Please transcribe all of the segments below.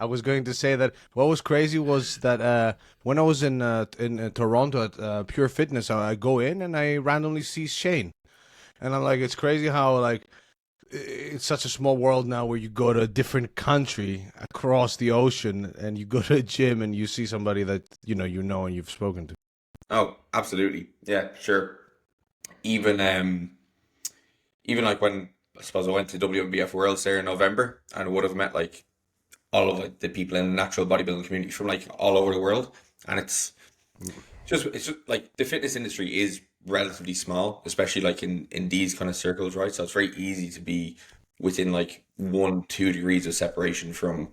I was going to say that what was crazy was that when I was in Toronto at Pure Fitness, I go in and I randomly see Shane, and I'm like, it's crazy how like it's such a small world now where you go to a different country across the ocean and you go to a gym and you see somebody that and you've spoken to. Oh, absolutely. Yeah, sure. Even even like when I suppose I went to WMBF Worlds there in November and I would have met like all of like the people in the natural bodybuilding community from like all over the world. And it's just like the fitness industry is relatively small, especially like in these kind of circles, right? So it's very easy to be within like 1-2 degrees of separation from,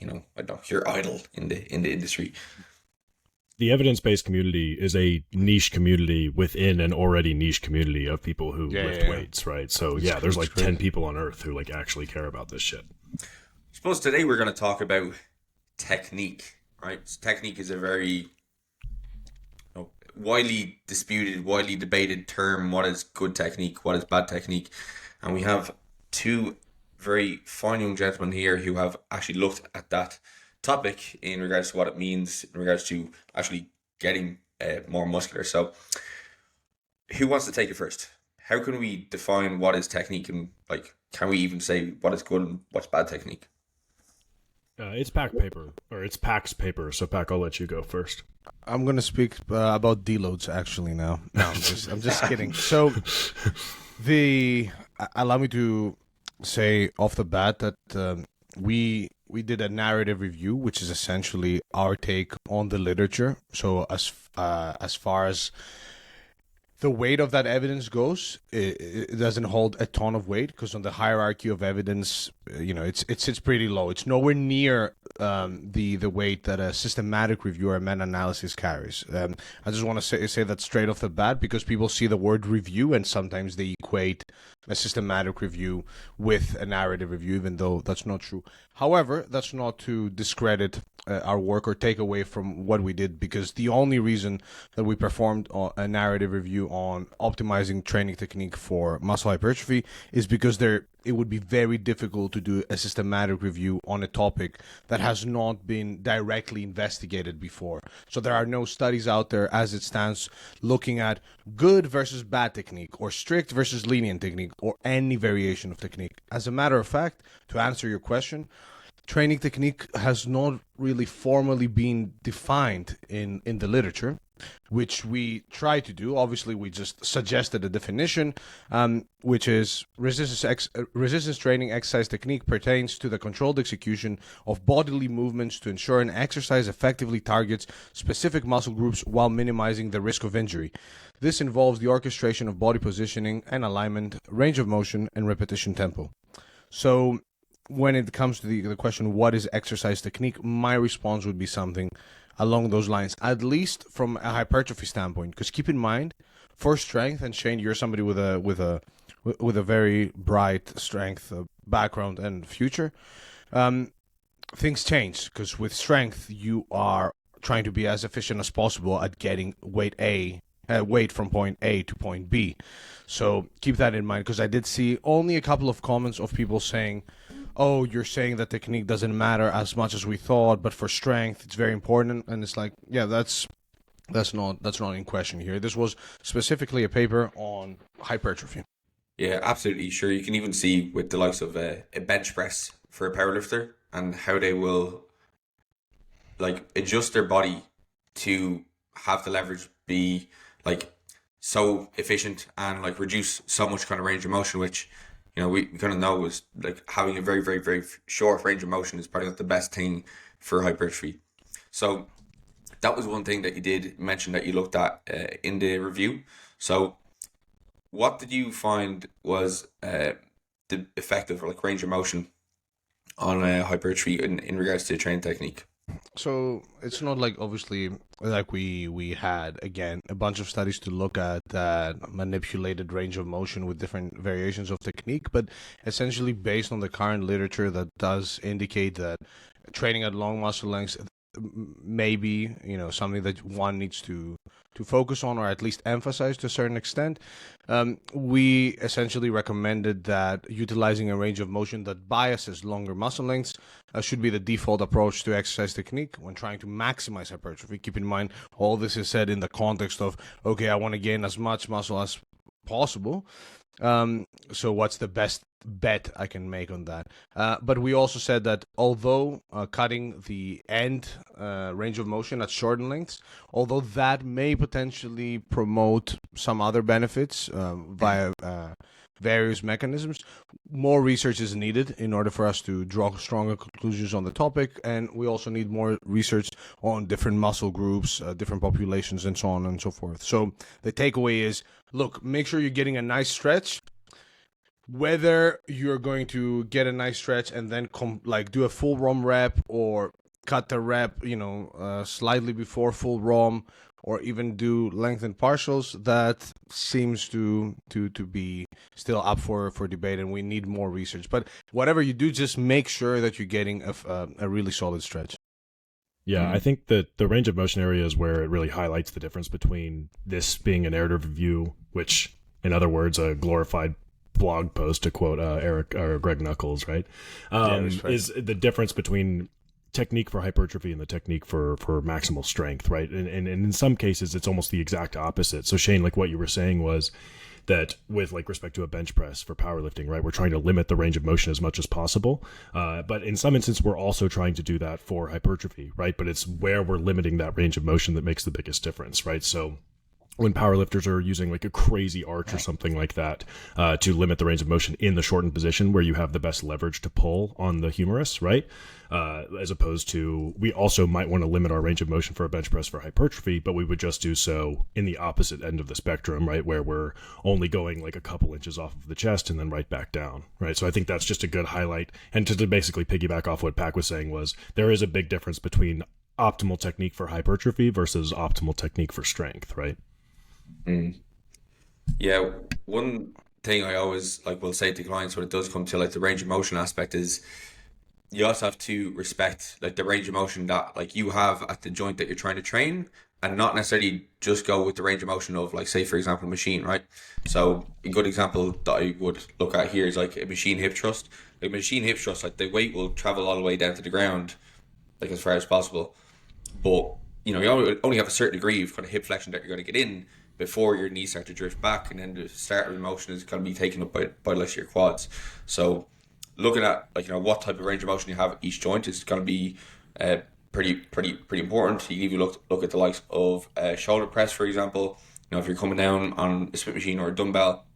I don't know, your idol in the industry. The evidence-based community is a niche community within an already niche community of people who lift weights, right? So there's like 10 people on earth who like actually care about this shit. I suppose today we're going to talk about technique, right? Technique is a very widely disputed, widely debated term. What is good technique? What is bad technique? And we have two very fine young gentlemen here who have actually looked at that topic in regards to what it means, in regards to actually getting more muscular. So who wants to take it first? How can we define what is technique, and like, can we even say what is good and what's bad technique? It's pack paper, or it's PAX paper. So Pac, I'll let you go first. I'm gonna speak about deloads actually now. No, I'm just kidding. So allow me to say off the bat that we did a narrative review, which is essentially our take on the literature. So as far as the weight of that evidence goes, it doesn't hold a ton of weight because on the hierarchy of evidence, it sits pretty low. It's nowhere near the weight that a systematic review or meta-analysis carries. I just want to say that straight off the bat because people see the word review and sometimes they equate a systematic review with a narrative review, even though that's not true. However, that's not to discredit our work or take away from what we did, because the only reason that we performed a narrative review on optimizing training technique for muscle hypertrophy is because it would be very difficult to do a systematic review on a topic that has not been directly investigated before. So there are no studies out there as it stands looking at good versus bad technique or strict versus lenient technique or any variation of technique. As a matter of fact, to answer your question, training technique has not really formally been defined in the literature, which we try to do. Obviously, we just suggested a definition, which is resistance training exercise technique pertains to the controlled execution of bodily movements to ensure an exercise effectively targets specific muscle groups while minimizing the risk of injury. This involves the orchestration of body positioning and alignment, range of motion, and repetition tempo. So when it comes to the question, what is exercise technique, my response would be something along those lines, at least from a hypertrophy standpoint. Because keep in mind, for strength, and Shane, you're somebody with a very bright strength background and future, things change. Because with strength, you are trying to be as efficient as possible at getting weight from point A to point B. So keep that in mind, because I did see only a couple of comments of people saying, oh, you're saying that technique doesn't matter as much as we thought, but for strength, it's very important. And it's like, yeah, that's not in question here. This was specifically a paper on hypertrophy. Yeah, absolutely. Sure. You can even see with the likes of a bench press for a powerlifter and how they will like adjust their body to have the leverage be like so efficient and like reduce so much kind of range of motion, which we kind of know is like having a very, very, very short range of motion is probably not the best thing for hypertrophy. So that was one thing that you did mention that you looked at in the review. So what did you find was the effect of like range of motion on hypertrophy in regards to training technique? So it's not like obviously like we had again a bunch of studies to look at that manipulated range of motion with different variations of technique, but essentially based on the current literature that does indicate that training at long muscle lengths, maybe something that one needs to focus on, or at least emphasize to a certain extent. We essentially recommended that utilizing a range of motion that biases longer muscle lengths should be the default approach to exercise technique when trying to maximize hypertrophy. Keep in mind, all this is said in the context of, okay, I want to gain as much muscle as possible. So what's the best bet I can make on that? But we also said that although cutting the end range of motion at shortened lengths, although that may potentially promote some other benefits via various mechanisms, more research is needed in order for us to draw stronger conclusions on the topic, and we also need more research on different muscle groups, different populations, and so on and so forth. So the takeaway is, look, make sure you're getting a nice stretch. Whether you're going to get a nice stretch and then do a full ROM rep, or cut the rep, slightly before full ROM, or even do lengthened partials, that seems to be still up for debate, and we need more research. But whatever you do, just make sure that you're getting a really solid stretch. Yeah, I think that the range of motion area is where it really highlights the difference between this being a narrative review, which, in other words, a glorified blog post, to quote Eric or Greg Knuckles, right? Is the difference between technique for hypertrophy and the technique for maximal strength, right? And in some cases, it's almost the exact opposite. So Shane, like what you were saying was that with respect to a bench press for powerlifting, right, we're trying to limit the range of motion as much as possible. But in some instances, we're also trying to do that for hypertrophy, right? But it's where we're limiting that range of motion that makes the biggest difference, right? So when powerlifters are using a crazy arch or something like that to limit the range of motion in the shortened position where you have the best leverage to pull on the humerus, right? As opposed to, we also might want to limit our range of motion for a bench press for hypertrophy, but we would just do so in the opposite end of the spectrum, right? Where we're only going a couple inches off of the chest and then right back down, right? So I think that's just a good highlight. And to basically piggyback off what Pac was saying was, there is a big difference between optimal technique for hypertrophy versus optimal technique for strength, right? Yeah, one thing I always will say to clients when it does come to the range of motion aspect is, you also have to respect the range of motion that you have at the joint that you're trying to train, and not necessarily just go with the range of motion of say, for example, machine, right? So a good example that I would look at here is a machine hip thrust. A machine hip thrust, the weight will travel all the way down to the ground as far as possible, but you only have a certain degree of hip flexion that you're going to get in before your knees start to drift back, and then the start of the motion is going to be taken up by your quads. So looking at what type of range of motion you have at each joint is going to be pretty important. You can even look at the likes of shoulder press, for example. If you're coming down on a Smith machine or a dumbbell,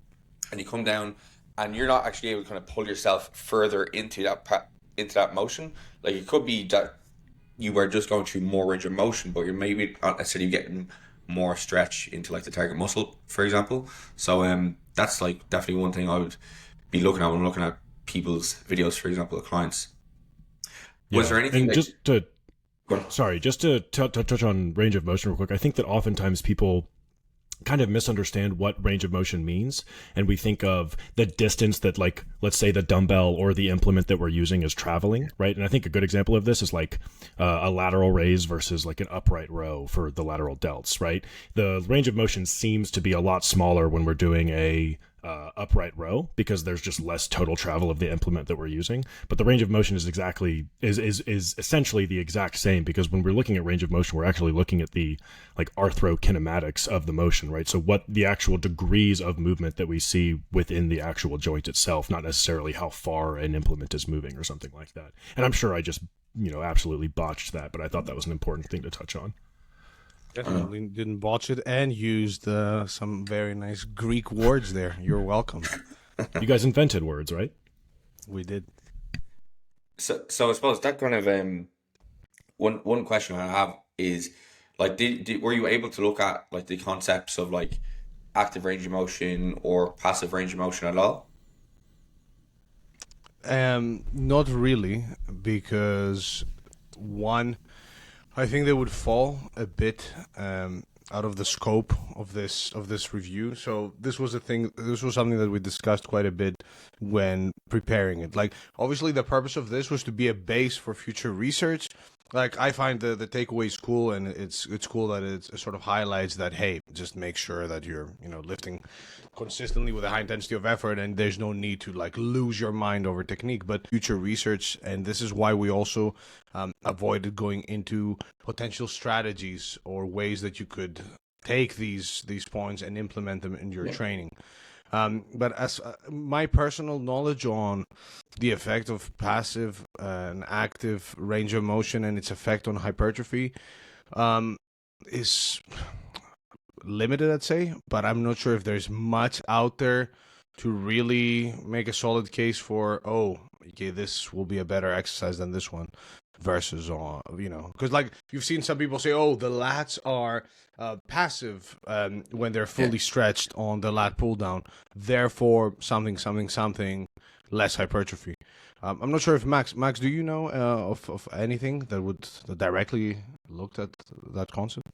and you come down and you're not actually able to pull yourself further into that motion, it could be that you are just going through more range of motion, but you're maybe not necessarily getting more stretch into the target muscle, for example. So that's definitely one thing I would be looking at when looking at people's videos, for example, of clients. Was there anything? And just to touch on range of motion real quick, I think that oftentimes people kind of misunderstand what range of motion means, and we think of the distance that let's say the dumbbell or the implement that we're using is traveling, right? And I think a good example of this is a lateral raise versus an upright row for the lateral delts, right? The range of motion seems to be a lot smaller when we're doing a upright row, because there's just less total travel of the implement that we're using. But the range of motion is essentially the exact same, because when we're looking at range of motion, we're actually looking at the arthrokinematics of the motion, right? So what the actual degrees of movement that we see within the actual joint itself, not necessarily how far an implement is moving or something like that. And I'm sure I just absolutely botched that, but I thought that was an important thing to touch on. Definitely didn't botch it, and used some very nice Greek words there. You're welcome. You guys invented words, right? We did. So I suppose that kind of one question I have is were you able to look at the concepts of active range of motion or passive range of motion at all? Not really, because one, I think they would fall a bit out of the scope of this review. So this was something that we discussed quite a bit when preparing it. Obviously the purpose of this was to be a base for future research, Like, I find the takeaways cool, and it's cool that it sort of highlights that, hey, just make sure that you're lifting consistently with a high intensity of effort, and there's no need to like lose your mind over technique. But future research, and this is why we also avoided going into potential strategies or ways that you could take these points and implement them in your training. But as my personal knowledge on the effect of passive and active range of motion and its effect on hypertrophy is limited, I'd say. But I'm not sure if there's much out there to really make a solid case for, okay, this will be a better exercise than this one versus because like you've seen some people say, the lats are passive when they're fully stretched on the lat pull down, therefore something less hypertrophy. I'm not sure if Max, do you know of anything that directly looked at that concept?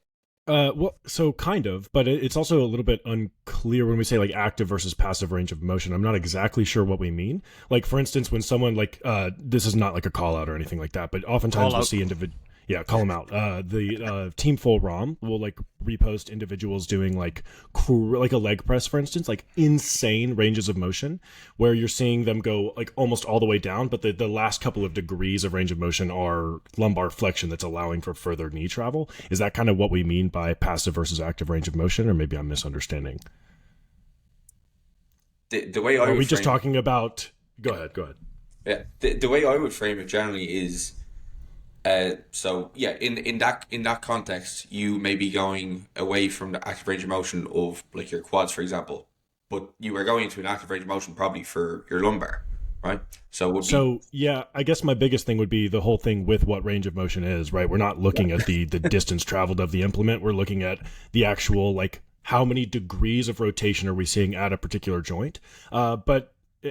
Well, so kind of, but it's also a little bit unclear when we say like active versus passive range of motion. I'm not exactly sure what we mean. Like, for instance, when someone this is not like a call out or anything like that, but oftentimes we'll see call them out. The Team Full ROM will like repost individuals doing like a leg press, for instance, like insane ranges of motion where you're seeing them go like almost all the way down, but the last couple of degrees of range of motion are lumbar flexion that's allowing for further knee travel. Is that kind of what we mean by passive versus active range of motion, or maybe I'm misunderstanding? The way I are would we just frame talking about? Go ahead. Yeah, the way I would frame it generally is. In that context, you may be going away from the active range of motion of like your quads, for example, but you are going to an active range of motion probably for your lumbar, right? I guess my biggest thing would be the whole thing with what range of motion is, right? We're not looking at the distance traveled of the implement. We're looking at the actual like how many degrees of rotation are we seeing at a particular joint,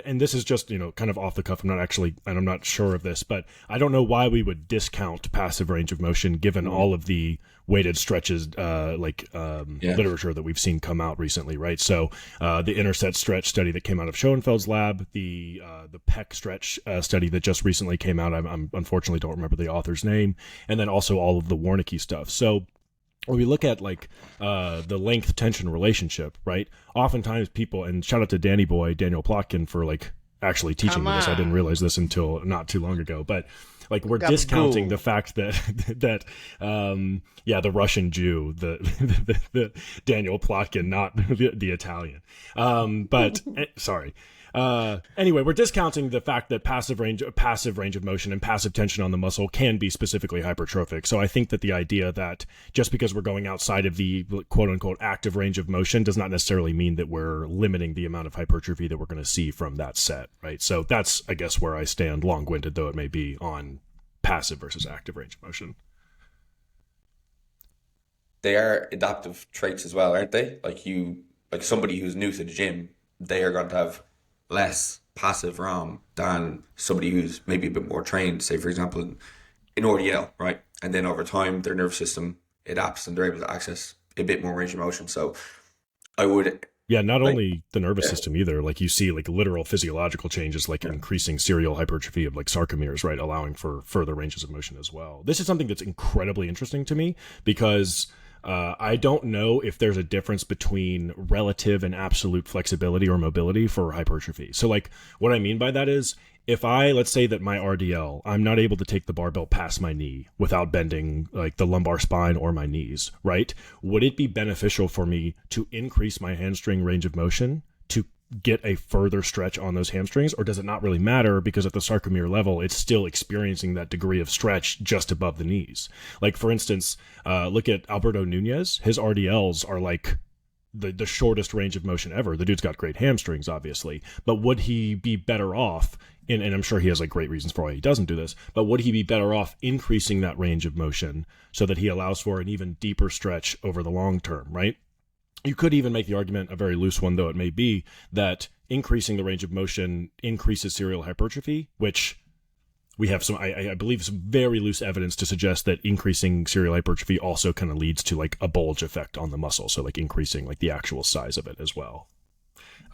and this is just, kind of off the cuff. I'm not sure of this, but I don't know why we would discount passive range of motion given all of the weighted stretches, literature that we've seen come out recently, right? So the interset stretch study that came out of Schoenfeld's lab, the pec stretch study that just recently came out, I'm unfortunately don't remember the author's name, and then also all of the Warnicke stuff. So when we look at like the length tension relationship, right? Oftentimes people, and shout out to Daniel Plotkin for like actually teaching me this. I didn't realize this until not too long ago, but like we're discounting the fact that the Russian Jew, the Daniel Plotkin, not the Italian. Sorry. Anyway, we're discounting the fact that passive range of motion and passive tension on the muscle can be specifically hypertrophic. So I think that the idea that just because we're going outside of the quote unquote active range of motion does not necessarily mean that we're limiting the amount of hypertrophy that we're going to see from that set, right? So that's, I guess, where I stand, long-winded though it may be, on passive versus active range of motion. They are adaptive traits as well, aren't they? Like somebody who's new to the gym, they are going to have less passive ROM than somebody who's maybe a bit more trained, say for example in RDL, right? And then over time their nervous system adapts and they're able to access a bit more range of motion. So I would not only the nervous system either, like you see like literal physiological changes like increasing serial hypertrophy of like sarcomeres, right, allowing for further ranges of motion as well. This is something that's incredibly interesting to me because I don't know if there's a difference between relative and absolute flexibility or mobility for hypertrophy. So like what I mean by that is if let's say that my RDL, I'm not able to take the barbell past my knee without bending like the lumbar spine or my knees, right? Would it be beneficial for me to increase my hamstring range of motion to get a further stretch on those hamstrings, or does it not really matter because at the sarcomere level it's still experiencing that degree of stretch just above the knees? Like for instance, look at Alberto Nunez. His RDLs are like the shortest range of motion ever. The dude's got great hamstrings, obviously, but would he be better off, and I'm sure he has like great reasons for why he doesn't do this, but would he be better off increasing that range of motion so that he allows for an even deeper stretch over the long term, right? You could even make the argument, a very loose one though it may be, that increasing the range of motion increases serial hypertrophy, which we have some, I believe, some very loose evidence to suggest that increasing serial hypertrophy also kind of leads to like a bulge effect on the muscle. So like increasing like the actual size of it as well.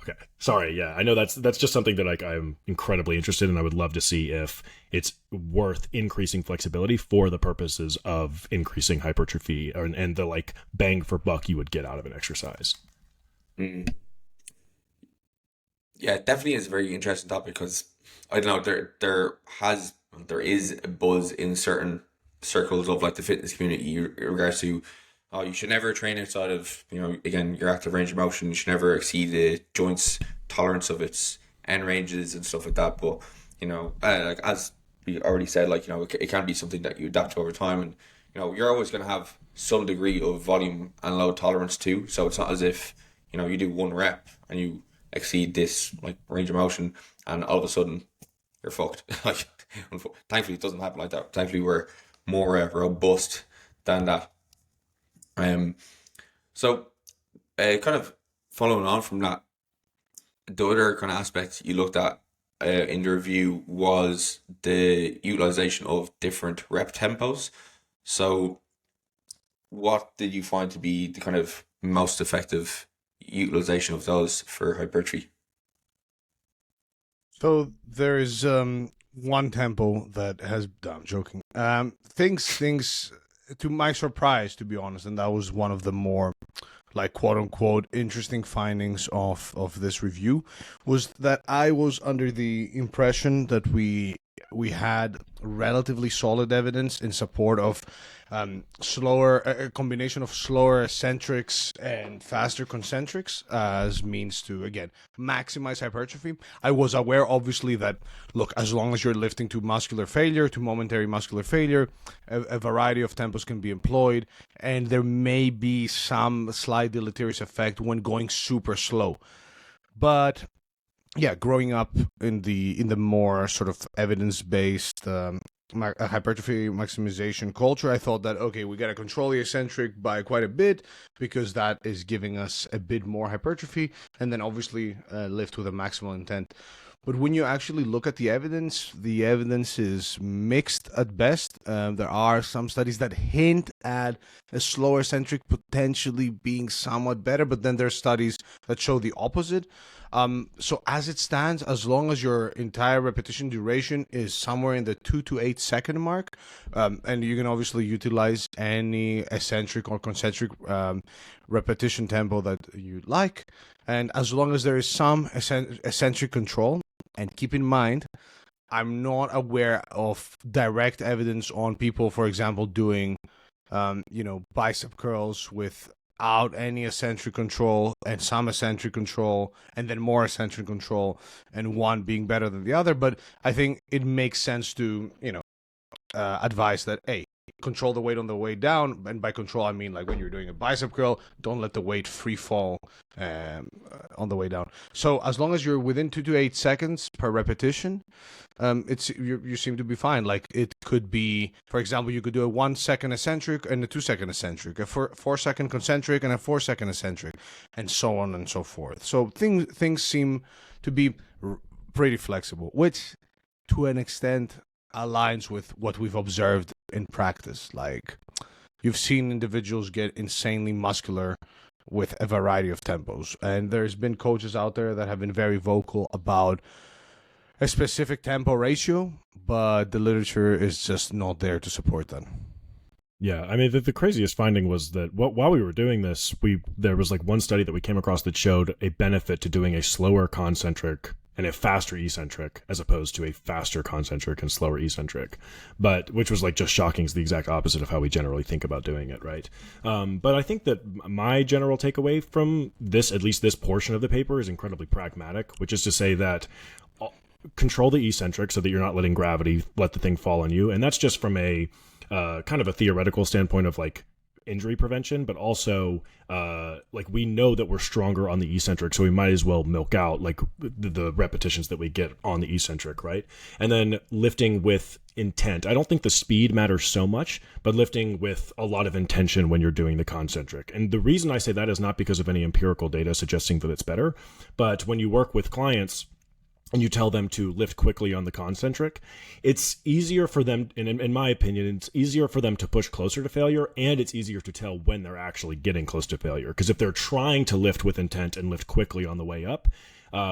Okay. Sorry. Yeah, I know that's just something that like I'm incredibly interested in. I would love to see if it's worth increasing flexibility for the purposes of increasing hypertrophy and the like bang for buck you would get out of an exercise. Mm. Yeah, it definitely is a very interesting topic because I don't know there is a buzz in certain circles of like the fitness community in regards to, oh, you should never train outside of, again, your active range of motion. You should never exceed the joint's tolerance of its end ranges and stuff like that. But like as we already said, like it can be something that you adapt to over time, and you're always going to have some degree of volume and load tolerance too. So it's not as if you do one rep and you exceed this like range of motion and all of a sudden you're fucked. Like, thankfully it doesn't happen like that. Thankfully we're more robust than that. So kind of following on from that, the other kind of aspect you looked at in the review was the utilization of different rep tempos. So what did you find to be the kind of most effective utilization of those for hypertrophy? So there is one tempo that has. No, I'm joking. Things to my surprise, to be honest, and that was one of the more like quote unquote interesting findings of this review, was that I was under the impression that we had relatively solid evidence in support of a combination of slower eccentrics and faster concentrics as means to, again, maximize hypertrophy. I was aware, obviously, that, look, as long as you're lifting to muscular failure, to momentary muscular failure, a variety of tempos can be employed, and there may be some slight deleterious effect when going super slow. But yeah, growing up in the more sort of evidence-based hypertrophy maximization culture, I thought that, okay, we got to control the eccentric by quite a bit because that is giving us a bit more hypertrophy, and then obviously lift with a maximal intent. But when you actually look at the evidence is mixed at best. There are some studies that hint at a slower eccentric potentially being somewhat better, but then there's studies that show the opposite. So as it stands, as long as your entire repetition duration is somewhere in the 2 to 8 second mark, and you can obviously utilize any eccentric or concentric repetition tempo that you like, and as long as there is some eccentric control. And keep in mind, I'm not aware of direct evidence on people, for example, doing, bicep curls without any eccentric control and some eccentric control and then more eccentric control and one being better than the other. But I think it makes sense to, advise that, hey, control the weight on the way down. And by control, I mean like when you're doing a bicep curl, don't let the weight free fall on the way down. So as long as you're within 2 to 8 seconds per repetition, you seem to be fine. Like it could be, for example, you could do a 1 second eccentric and a 2 second eccentric, a 4 second concentric and a 4 second eccentric, and so on and so forth. So things seem to be pretty flexible, which to an extent aligns with what we've observed in practice. Like you've seen individuals get insanely muscular with a variety of tempos, and there's been coaches out there that have been very vocal about a specific tempo ratio, but the literature is just not there to support that. Yeah, I mean, the craziest finding was that while we were doing this, there was like one study that we came across that showed a benefit to doing a slower concentric and a faster eccentric as opposed to a faster concentric and slower eccentric, but which was like just shocking. Is the exact opposite of how we generally think about doing it, right? But I think that my general takeaway from this, at least this portion of the paper, is incredibly pragmatic, which is to say that control the eccentric so that you're not letting gravity let the thing fall on you, and that's just from a kind of a theoretical standpoint of like injury prevention, but also like we know that we're stronger on the eccentric, so we might as well milk out like the repetitions that we get on the eccentric, right? And then lifting with intent. I don't think the speed matters so much, but lifting with a lot of intention when you're doing the concentric. And the reason I say that is not because of any empirical data suggesting that it's better, but when you work with clients, and you tell them to lift quickly on the concentric, it's easier for them, in my opinion, it's easier for them to push closer to failure, and it's easier to tell when they're actually getting close to failure. Because if they're trying to lift with intent and lift quickly on the way up,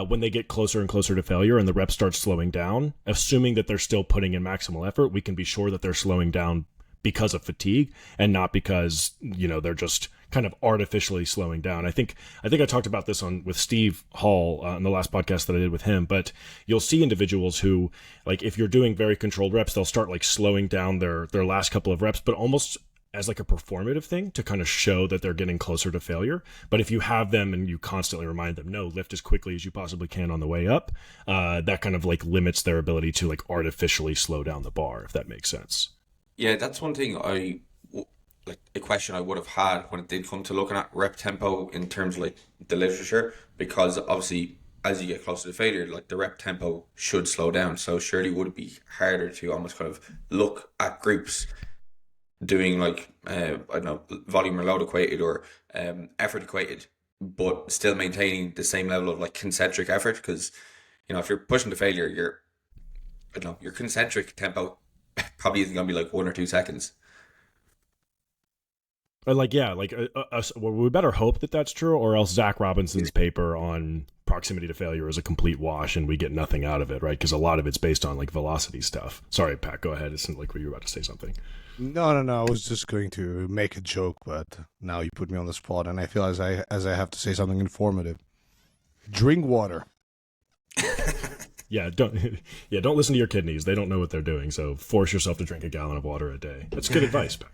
when they get closer and closer to failure and the rep starts slowing down, assuming that they're still putting in maximal effort, we can be sure that they're slowing down because of fatigue and not because, they're just kind of artificially slowing down. I think I talked about this with Steve Hall in the last podcast that I did with him, but you'll see individuals who, like, if you're doing very controlled reps, they'll start like slowing down their last couple of reps, but almost as like a performative thing to kind of show that they're getting closer to failure. But if you have them and you constantly remind them, no, lift as quickly as you possibly can on the way up, that kind of like limits their ability to like artificially slow down the bar, if that makes sense. Yeah, that's one thing like a question I would have had when it did come to looking at rep tempo in terms of like the literature, because obviously as you get closer to failure, like the rep tempo should slow down. So surely would it be harder to almost kind of look at groups doing like I don't know, volume or load equated or effort equated, but still maintaining the same level of like concentric effort? Because if you're pushing to failure, your concentric tempo probably isn't going to be like 1 or 2 seconds. Well, we better hope that that's true, or else Zach Robinson's paper on proximity to failure is a complete wash and we get nothing out of it, right? Because a lot of it's based on like velocity stuff. Sorry, Pat, go ahead. It seemed like you were about to say something. No. I was just going to make a joke, but now you put me on the spot, and I feel as I have to say something informative. Drink water. Don't listen to your kidneys. They don't know what they're doing. So force yourself to drink a gallon of water a day. That's good advice, Pat.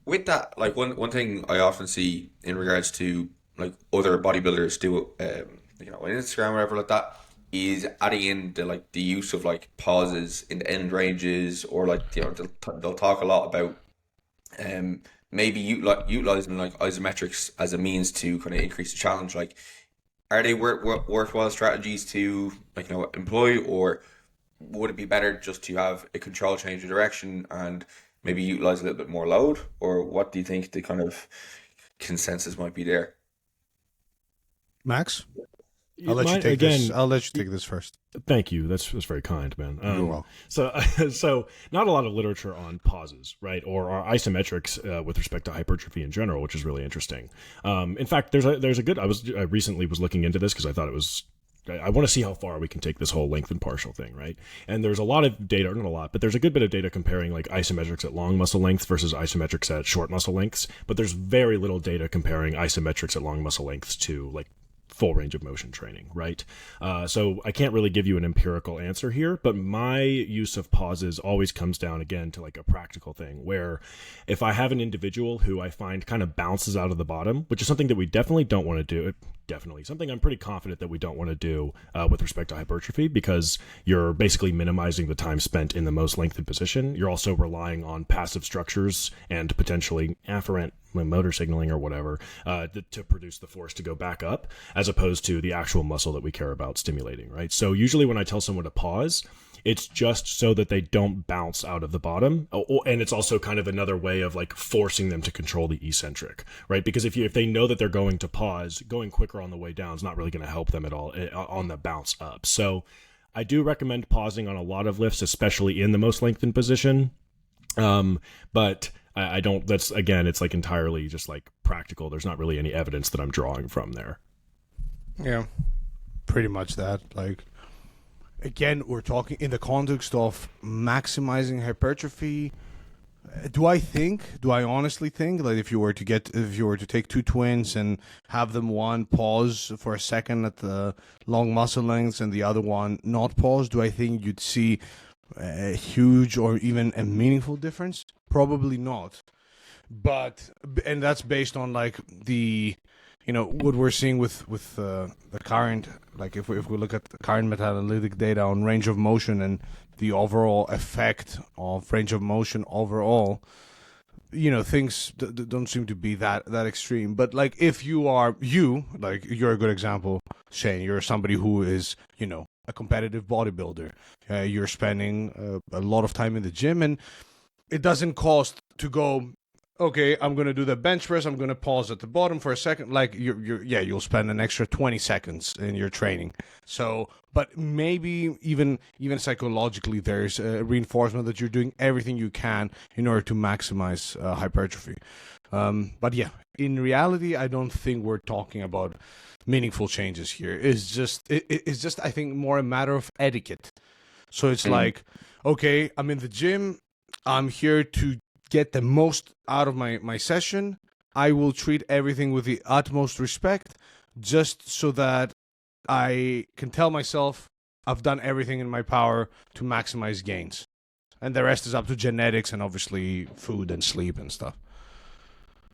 With that, like one thing I often see in regards to like other bodybuilders do, on Instagram or whatever like that, is adding in the use of like pauses in the end ranges, or like they'll talk a lot about maybe utilizing like isometrics as a means to kind of increase the challenge. Like, are they worthwhile strategies to employ, or would it be better just to have a control change of direction and maybe utilize a little bit more load? Or what do you think the kind of consensus might be there? Max, I'll let you take this. I'll let you take this first. Thank you. That's very kind, man. You're welcome. So not a lot of literature on pauses, right, or isometrics with respect to hypertrophy in general, which is really interesting. In fact, there's a good. I recently was looking into this because I thought I want to see how far we can take this whole length and partial thing, right? And there's a lot of data, not a lot, but there's a good bit of data comparing like isometrics at long muscle lengths versus isometrics at short muscle lengths. But there's very little data comparing isometrics at long muscle lengths to like full range of motion training, right? So I can't really give you an empirical answer here, but my use of pauses always comes down again to like a practical thing, where if I have an individual who I find kind of bounces out of the bottom, which is something that we definitely don't want to do, something I'm pretty confident that we don't want to do with respect to hypertrophy, because you're basically minimizing the time spent in the most lengthened position. You're also relying on passive structures and potentially afferent motor signaling or whatever to produce the force to go back up, as opposed to the actual muscle that we care about stimulating, right? So usually when I tell someone to pause, it's just so that they don't bounce out of the bottom. And it's also kind of another way of like forcing them to control the eccentric, right? Because if they know that they're going to pause, going quicker on the way down is not really going to help them at all on the bounce up. So I do recommend pausing on a lot of lifts, especially in the most lengthened position. But I don't, that's, again, it's like entirely just like practical. There's not really any evidence that I'm drawing from there. Yeah, pretty much that. Like, again, we're talking in the context of maximizing hypertrophy. Do I honestly think, like, if you were to take two twins and have them one pause for a second at the long muscle lengths and the other one not pause, do I think you'd see a huge or even a meaningful difference? Probably not. And that's based on like the, what we're seeing with the current, like if we look at the current meta-analytic data on range of motion and the overall effect of range of motion overall, things don't seem to be that extreme. But like if you're a good example, Shane, you're somebody who is, a competitive bodybuilder. You're spending a lot of time in the gym, and it doesn't cost to go okay, I'm gonna do the bench press. I'm gonna pause at the bottom for a second. Like you'll spend an extra 20 seconds in your training. So, but maybe even psychologically, there's a reinforcement that you're doing everything you can in order to maximize hypertrophy. But yeah, in reality, I don't think we're talking about meaningful changes here. It's just I think more a matter of etiquette. So it's like, okay, I'm in the gym. I'm here to get the most out of my session. I will treat everything with the utmost respect just so that I can tell myself I've done everything in my power to maximize gains. And the rest is up to genetics and obviously food and sleep and stuff.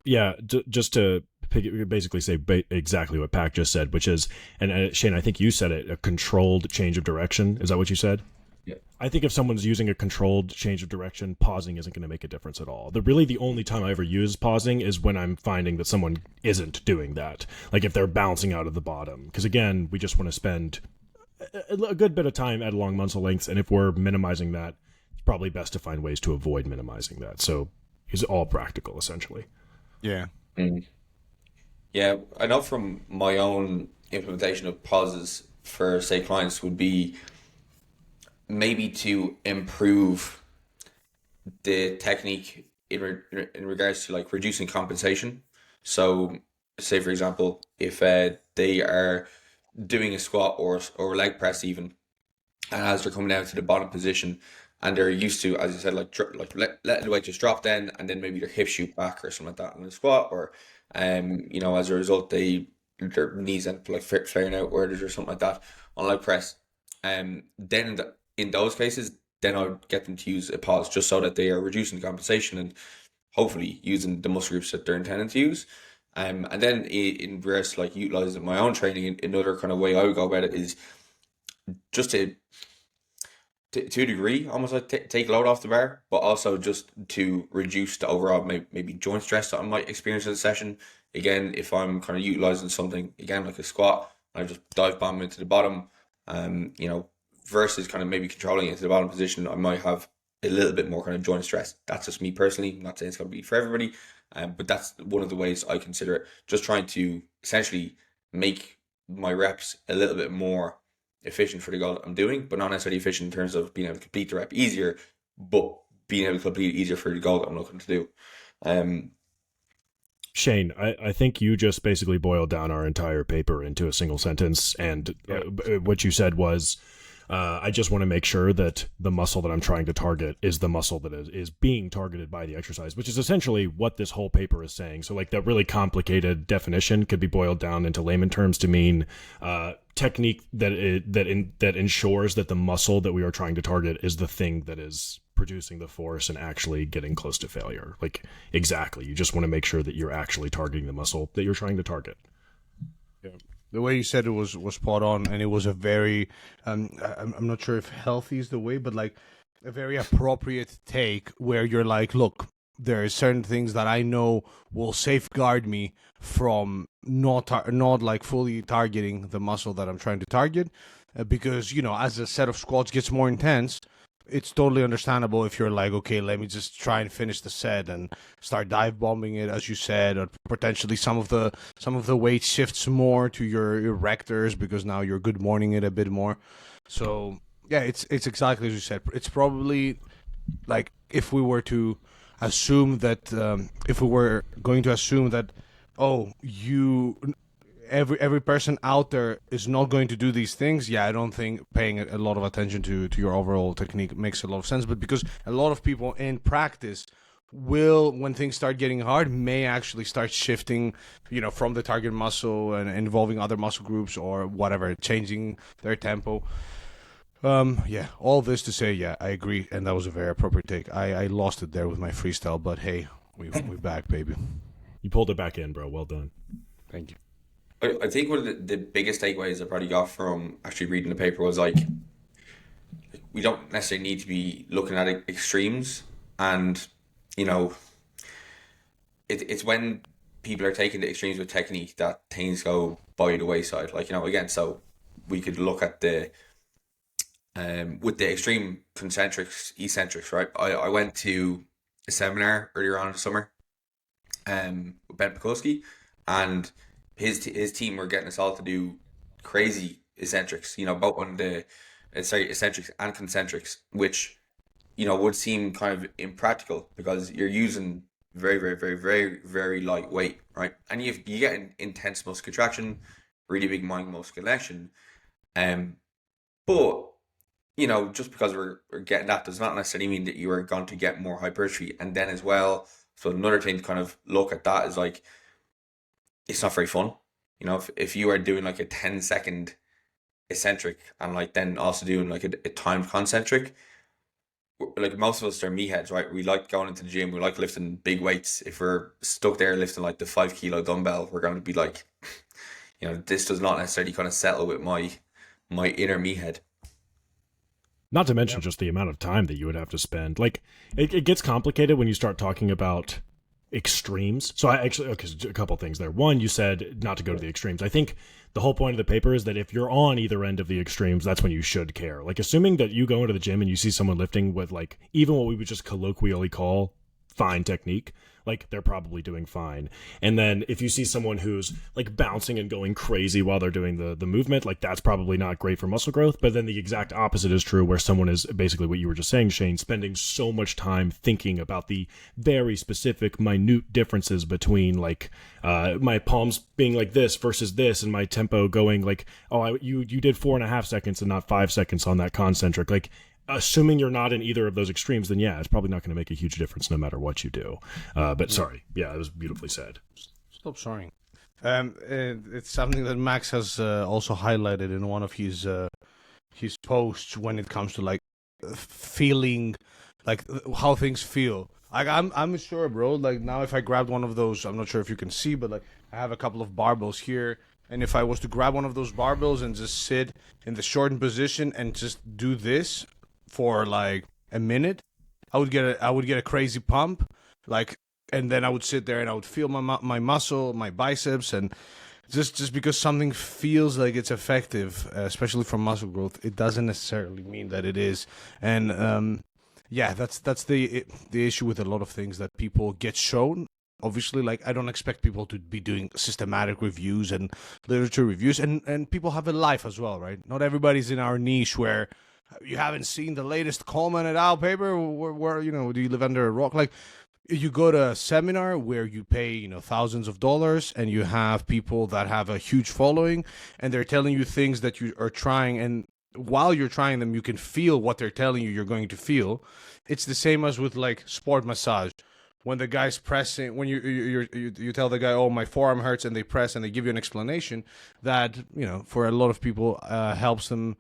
Yeah, just to basically say exactly what Pac just said, which is, and Shane, I think you said it, a controlled change of direction. Is that what you said? Yeah. I think if someone's using a controlled change of direction, pausing isn't going to make a difference at all. The only time I ever use pausing is when I'm finding that someone isn't doing that. Like if they're bouncing out of the bottom. Because again, we just want to spend a good bit of time at long muscle lengths, and if we're minimizing that, it's probably best to find ways to avoid minimizing that. So it's all practical, essentially. Yeah. Yeah, I know from my own implementation of pauses for, say, clients would be maybe to improve the technique in regards to like reducing compensation. So, say for example, if they are doing a squat or leg press even, and as they're coming down to the bottom position, and they're used to, as you said, like letting the weight just drop then, and then maybe their hips shoot back or something like that in the squat, or as a result their knees end up like flaring outwards or something like that on leg press. Then in those cases, then I would get them to use a pause just so that they are reducing the compensation and hopefully using the muscle groups that they're intending to use. And then in regards to like utilizing my own training, another kind of way I would go about it is just to a degree, almost like take load off the bar, but also just to reduce the overall maybe joint stress that I might experience in a session. Again, if I'm kind of utilizing something again like a squat, I just dive bomb into the bottom, versus kind of maybe controlling it to the bottom position, I might have a little bit more kind of joint stress. That's just me personally. I'm not saying it's going to be for everybody, but that's one of the ways I consider it. Just trying to essentially make my reps a little bit more efficient for the goal that I'm doing, but not necessarily efficient in terms of being able to complete the rep easier, but being able to complete it easier for the goal that I'm looking to do. Shane, I think you just basically boiled down our entire paper into a single sentence, and what you said was, I just want to make sure that the muscle that I'm trying to target is the muscle that is being targeted by the exercise, which is essentially what this whole paper is saying. So like that really complicated definition could be boiled down into layman terms to mean technique that ensures that the muscle that we are trying to target is the thing that is producing the force and actually getting close to failure. Like exactly, you just want to make sure that you're actually targeting the muscle that you're trying to target. Yeah. The way you said it was spot on, and it was a very, I'm not sure if healthy is the way, but like a very appropriate take where you're like, look, there are certain things that I know will safeguard me from not like fully targeting the muscle that I'm trying to target, because as a set of squats gets more intense, it's totally understandable if you're like, okay, let me just try and finish the set and start dive bombing it, as you said, or potentially some of the weight shifts more to your rectors because now you're good morning it a bit more. So yeah, it's exactly as you said. It's probably like if we were to assume that oh, every person out there is not going to do these things, yeah, I don't think paying a lot of attention to your overall technique makes a lot of sense. But because a lot of people in practice will, when things start getting hard, may actually start shifting, from the target muscle and involving other muscle groups or whatever, changing their tempo. Yeah, all this to say, yeah, I agree, and that was a very appropriate take. I lost it there with my freestyle, but hey, we're back, baby. You pulled it back in, bro. Well done. Thank you. I think one of the biggest takeaways I probably got from actually reading the paper was like we don't necessarily need to be looking at extremes, and it's when people are taking the extremes with technique that things go by the wayside. Like again, so we could look at the with the extreme concentrics, eccentrics, right? I went to a seminar earlier on in the summer, Ben Pekulski, and his team were getting us all to do crazy eccentrics. Both on the eccentrics and concentrics, which would seem kind of impractical because you're using very, very, very, very, very light weight, right? And you get an intense muscle contraction, really big mind muscle connection. But just because we're getting that does not necessarily mean that you are going to get more hypertrophy. And then as well, so another thing to kind of look at that is like, it's not very fun. If you are doing like a 10-second eccentric and like then also doing like a timed concentric, like most of us are meatheads, right? We like going into the gym. We like lifting big weights. If we're stuck there lifting like the 5 kilo dumbbell, we're going to be like, this does not necessarily kind of settle with my inner meathead. Not to mention just the amount of time that you would have to spend. Like, it gets complicated when you start talking about extremes. So okay, a couple things there. One, you said not to go to the extremes. I think the whole point of the paper is that if you're on either end of the extremes, that's when you should care. Like, assuming that you go into the gym and you see someone lifting with like even what we would just colloquially call fine technique, like they're probably doing fine. And then if you see someone who's like bouncing and going crazy while they're doing the movement, like that's probably not great for muscle growth. But then the exact opposite is true, where someone is basically what you were just saying, Shane, spending so much time thinking about the very specific minute differences between like my palms being like this versus this, and my tempo going like, you did 4.5 seconds and not 5 seconds on that concentric. Like, assuming you're not in either of those extremes, then yeah, it's probably not going to make a huge difference no matter what you do. But sorry, yeah, it was beautifully said. Stop sorry. It's something that Max has also highlighted in one of his posts when it comes to like feeling, like how things feel. Like I'm sure, bro. Like now, if I grabbed one of those, I'm not sure if you can see, but like I have a couple of barbells here. And if I was to grab one of those barbells and just sit in the shortened position and just do this for like a minute, I would get a crazy pump, like, and then I would sit there and I would feel my muscle, my biceps, and just because something feels like it's effective, especially for muscle growth, it doesn't necessarily mean that it is. And yeah, that's the issue with a lot of things that people get shown. Obviously, like, I don't expect people to be doing systematic reviews and literature reviews, and people have a life as well, right? Not everybody's in our niche where you haven't seen the latest Coleman et al. Paper. Where do you live under a rock? Like, you go to a seminar where you pay thousands of dollars, and you have people that have a huge following, and they're telling you things that you are trying, and while you're trying them, you can feel what they're telling you you're going to feel. It's the same as with like sport massage. When the guy's pressing, when you tell the guy, oh, my forearm hurts, and they press and they give you an explanation that, for a lot of people helps them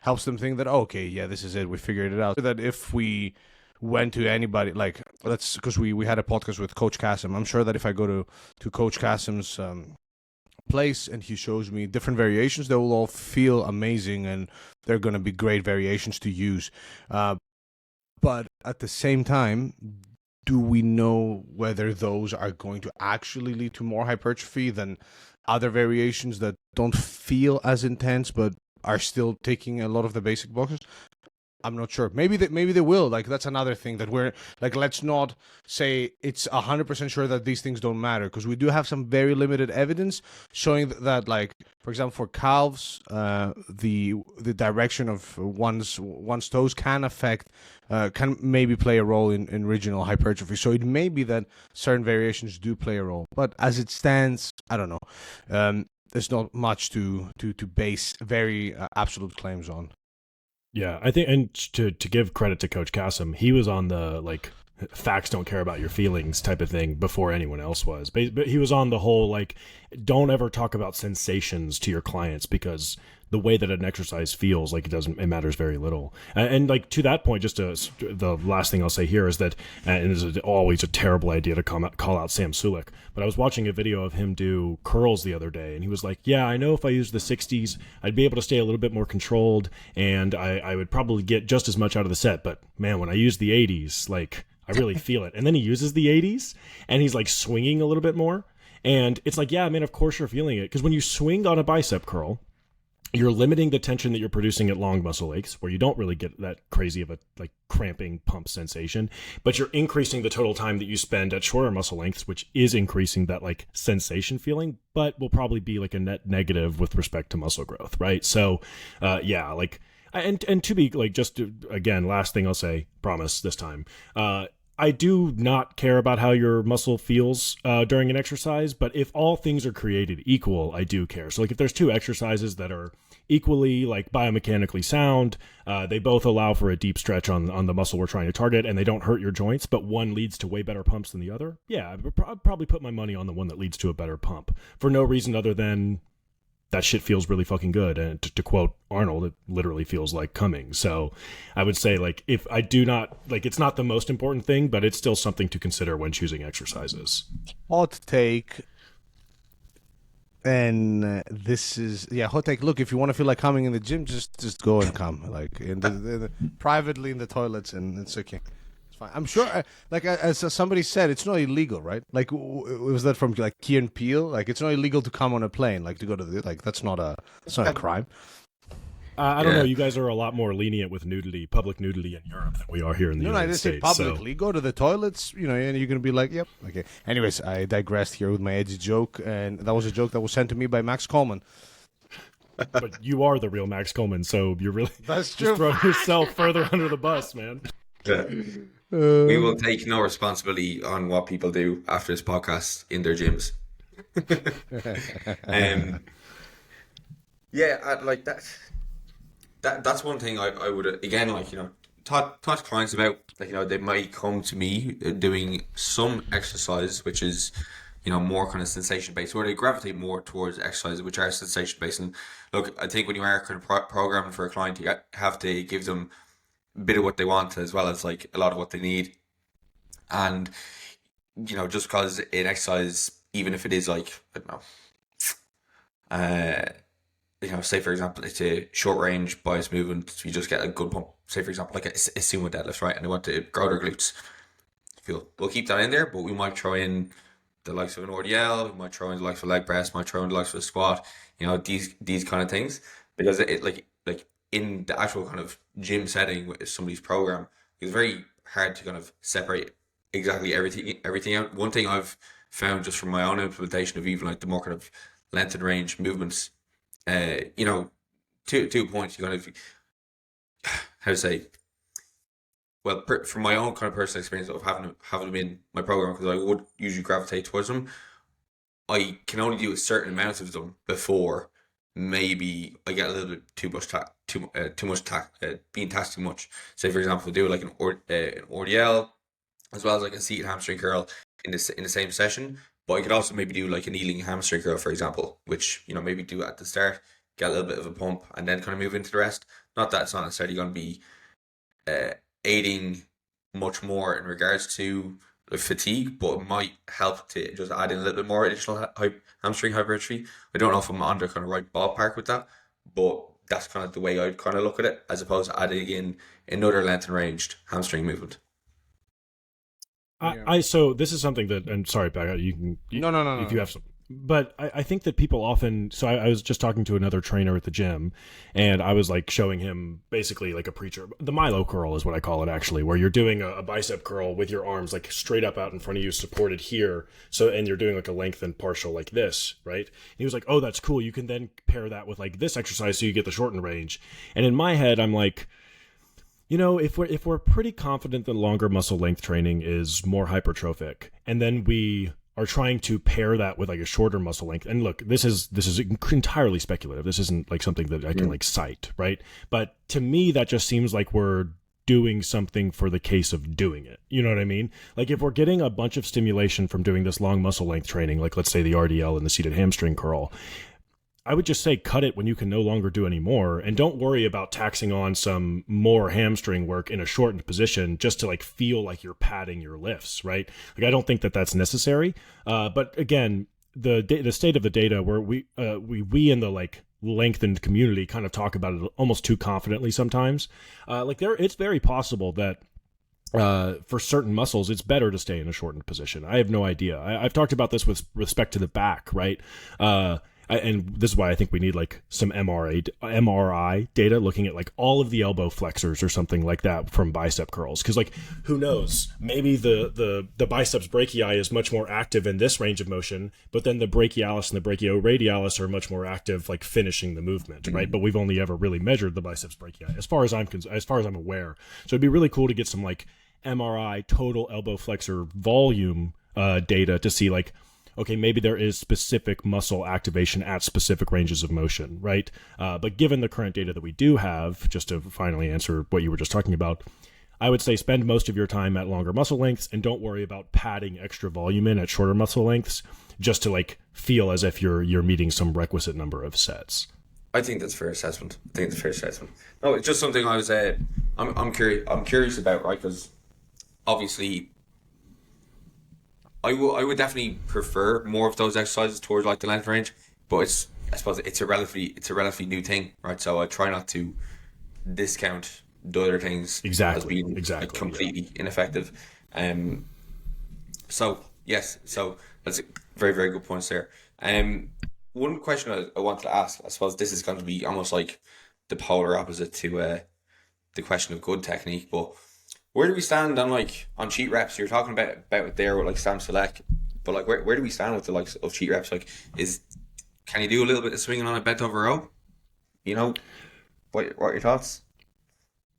think that, okay, yeah, this is it, we figured it out. That if we went to anybody, like, let's, because we had a podcast with Coach Kasim. I'm sure that if I go to Coach Kasim's place and he shows me different variations, they will all feel amazing and they're going to be great variations to use. But at the same time, do we know whether those are going to actually lead to more hypertrophy than other variations that don't feel as intense but are still taking a lot of the basic boxes? I'm not sure. Maybe they will. Like, that's another thing that we're like, let's not say it's 100% sure that these things don't matter, because we do have some very limited evidence showing that, like, for example, for calves, the direction of one's toes can maybe play a role in regional hypertrophy. So it may be that certain variations do play a role, but as it stands, I don't know. There's not much to base very absolute claims on. Yeah, I think, and to give credit to Coach Kasim, he was on the like facts don't care about your feelings type of thing before anyone else was. But he was on the whole like, don't ever talk about sensations to your clients, because the way that an exercise feels, like, it matters very little. And like, to that point, just the last thing I'll say here is that, and this is always a terrible idea to call out Sam Sulek, but I was watching a video of him do curls the other day, and he was like, yeah, I know if I used the 60s, I'd be able to stay a little bit more controlled, and I would probably get just as much out of the set, but man, when I use the 80s, like, I really feel it. And then he uses the 80s, and he's like swinging a little bit more, and it's like, yeah, man, of course you're feeling it, because when you swing on a bicep curl, you're limiting the tension that you're producing at long muscle lengths, where you don't really get that crazy of a like cramping pump sensation, but you're increasing the total time that you spend at shorter muscle lengths, which is increasing that like sensation feeling, but will probably be like a net negative with respect to muscle growth, right? So, yeah, like, and to be like, just to, again, last thing I'll say, promise this time, I do not care about how your muscle feels during an exercise, but if all things are created equal, I do care. So like if there's two exercises that are equally like biomechanically sound, they both allow for a deep stretch on the muscle we're trying to target, and they don't hurt your joints, but one leads to way better pumps than the other, yeah, I'd probably put my money on the one that leads to a better pump for no reason other than that shit feels really fucking good. And to quote Arnold, it literally feels like coming. So I would say, like, if I do not, like, it's not the most important thing, but it's still something to consider when choosing exercises. Hot take. And this is, hot take. Look, if you want to feel like coming in the gym, just go and come, like privately in the toilets, and it's okay. It's fine. I'm sure, like as somebody said, it's not illegal, right? Like, was that from like Key and Peele? Like, it's not illegal to come on a plane, like to go to the, like that's not a crime. I don't know. You guys are a lot more lenient with nudity, public nudity in Europe than we are here in the United States. No, I didn't say publicly. So. Go to the toilets, and you're going to be like, yep. Okay. Anyways, I digressed here with my edgy joke, and that was a joke that was sent to me by Max Coleman. But you are the real Max Coleman, so you're really just throwing yourself further under the bus, man. Yeah. We will take no responsibility on what people do after this podcast in their gyms. Like that. That's one thing I would, again, like, talk to clients about, like, they might come to me doing some exercise which is, more kind of sensation based, where they gravitate more towards exercises which are sensation based. And look, I think when you are kind of programming for a client, you have to give them a bit of what they want as well as like a lot of what they need. And, just because an exercise, even if it is like, I don't know, say for example, it's a short range bias movement, so you just get a good pump. Say for example, like a sumo deadlift, right? And they want to grow their glutes. We'll keep that in there, but we might throw in the likes of an RDL, we might throw in the likes of a leg press, might throw in the likes of a squat, these kind of things, because it like in the actual kind of gym setting with somebody's program, it's very hard to kind of separate exactly everything out. One thing I've found just from my own implementation of even like the more kind of length and range movements, two points, you kind of, how to say, well, from my own kind of personal experience of having them in my program, because I would usually gravitate towards them, I can only do a certain amount of them before maybe I get a little bit too much being taxed too much. Say for example, I do like an RDL as well as like a seated hamstring curl in the same session. But I could also maybe do like a kneeling hamstring curl, for example, which, maybe do at the start, get a little bit of a pump, and then kind of move into the rest. Not that it's not necessarily going to be aiding much more in regards to fatigue, but it might help to just add in a little bit more additional hamstring hypertrophy. I don't know if I'm on the kind of right ballpark with that, but that's kind of the way I'd kind of look at it, as opposed to adding in another length and ranged hamstring movement. So this is something that, and sorry, Becca, you can... No. If you have some... But I think that people often... So I was just talking to another trainer at the gym, and I was like showing him basically like a preacher... The Milo curl is what I call it, actually, where you're doing a bicep curl with your arms like straight up out in front of you, supported here. And you're doing like a lengthened partial like this, right? And he was like, oh, that's cool. You can then pair that with like this exercise so you get the shortened range. And in my head, I'm like... if we're pretty confident that longer muscle length training is more hypertrophic, and then we are trying to pair that with like a shorter muscle length, and look, this is entirely speculative. This isn't like something that I can like cite, right? But to me, that just seems like we're doing something for the case of doing it. You know what I mean? Like if we're getting a bunch of stimulation from doing this long muscle length training, like let's say the RDL and the seated hamstring curl, I would just say cut it when you can no longer do any more, and don't worry about taxing on some more hamstring work in a shortened position just to like feel like you're padding your lifts, right? Like I don't think that that's necessary. But again, the state of the data where we in the like lengthened community kind of talk about it almost too confidently sometimes. It's very possible that for certain muscles, it's better to stay in a shortened position. I have no idea. I've talked about this with respect to the back, right? and this is why I think we need like some MRI data looking at like all of the elbow flexors or something like that from bicep curls. Because like, who knows? Maybe the biceps brachii is much more active in this range of motion, but then the brachialis and the brachioradialis are much more active, like finishing the movement, right? But we've only ever really measured the biceps brachii, as far as I'm aware. So it'd be really cool to get some like MRI total elbow flexor volume data to see like, okay, maybe there is specific muscle activation at specific ranges of motion, right? But given the current data that we do have, just to finally answer what you were just talking about, I would say spend most of your time at longer muscle lengths and don't worry about padding extra volume in at shorter muscle lengths just to like feel as if you're meeting some requisite number of sets. I think that's a fair assessment. No, it's just something I was I'm curious about, right? Because obviously I would definitely prefer more of those exercises towards like the length range, but I suppose it's a relatively new thing, right? So I try not to discount the other things as being like, completely ineffective. So yes, so that's very, very good points there. One question I wanted to ask, I suppose this is going to be almost like the polar opposite to the question of good technique, but where do we stand on cheat reps? You're talking about it there with like Sam Select, but like where do we stand with the likes of cheat reps? Like, can you do a little bit of swinging on a bent over row? You know, what are your thoughts?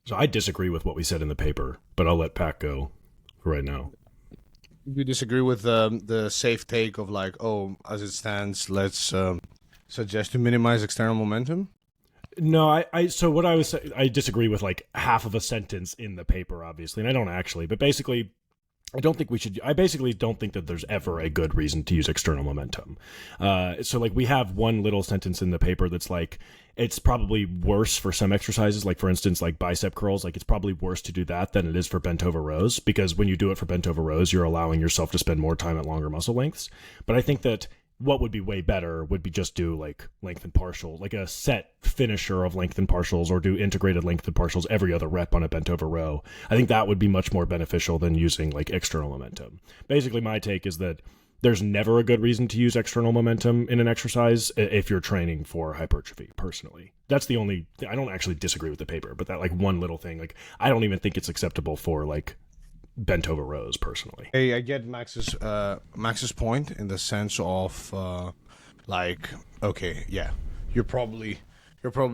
So I disagree with what we said in the paper, but I'll let Pat go right now. You disagree with the safe take of like, oh, as it stands, let's suggest to minimize external momentum? No, I disagree with like half of a sentence in the paper, obviously, and I don't actually, but basically, I basically don't think that there's ever a good reason to use external momentum. So like we have one little sentence in the paper that's like, it's probably worse for some exercises, like for instance, like bicep curls, like it's probably worse to do that than it is for bent over rows, because when you do it for bent over rows, you're allowing yourself to spend more time at longer muscle lengths. But I think that what would be way better would be just do like length and partial, like a set finisher of length and partials, or do integrated length and partials every other rep on a bent over row. I think that would be much more beneficial than using like external momentum. Basically, my take is that there's never a good reason to use external momentum in an exercise if you're training for hypertrophy, personally. That's the only, I don't actually disagree with the paper, but that like one little thing, like I don't even think it's acceptable for like bent over rows, personally. Hey, I get Max's point in the sense of like, okay, yeah, you're probably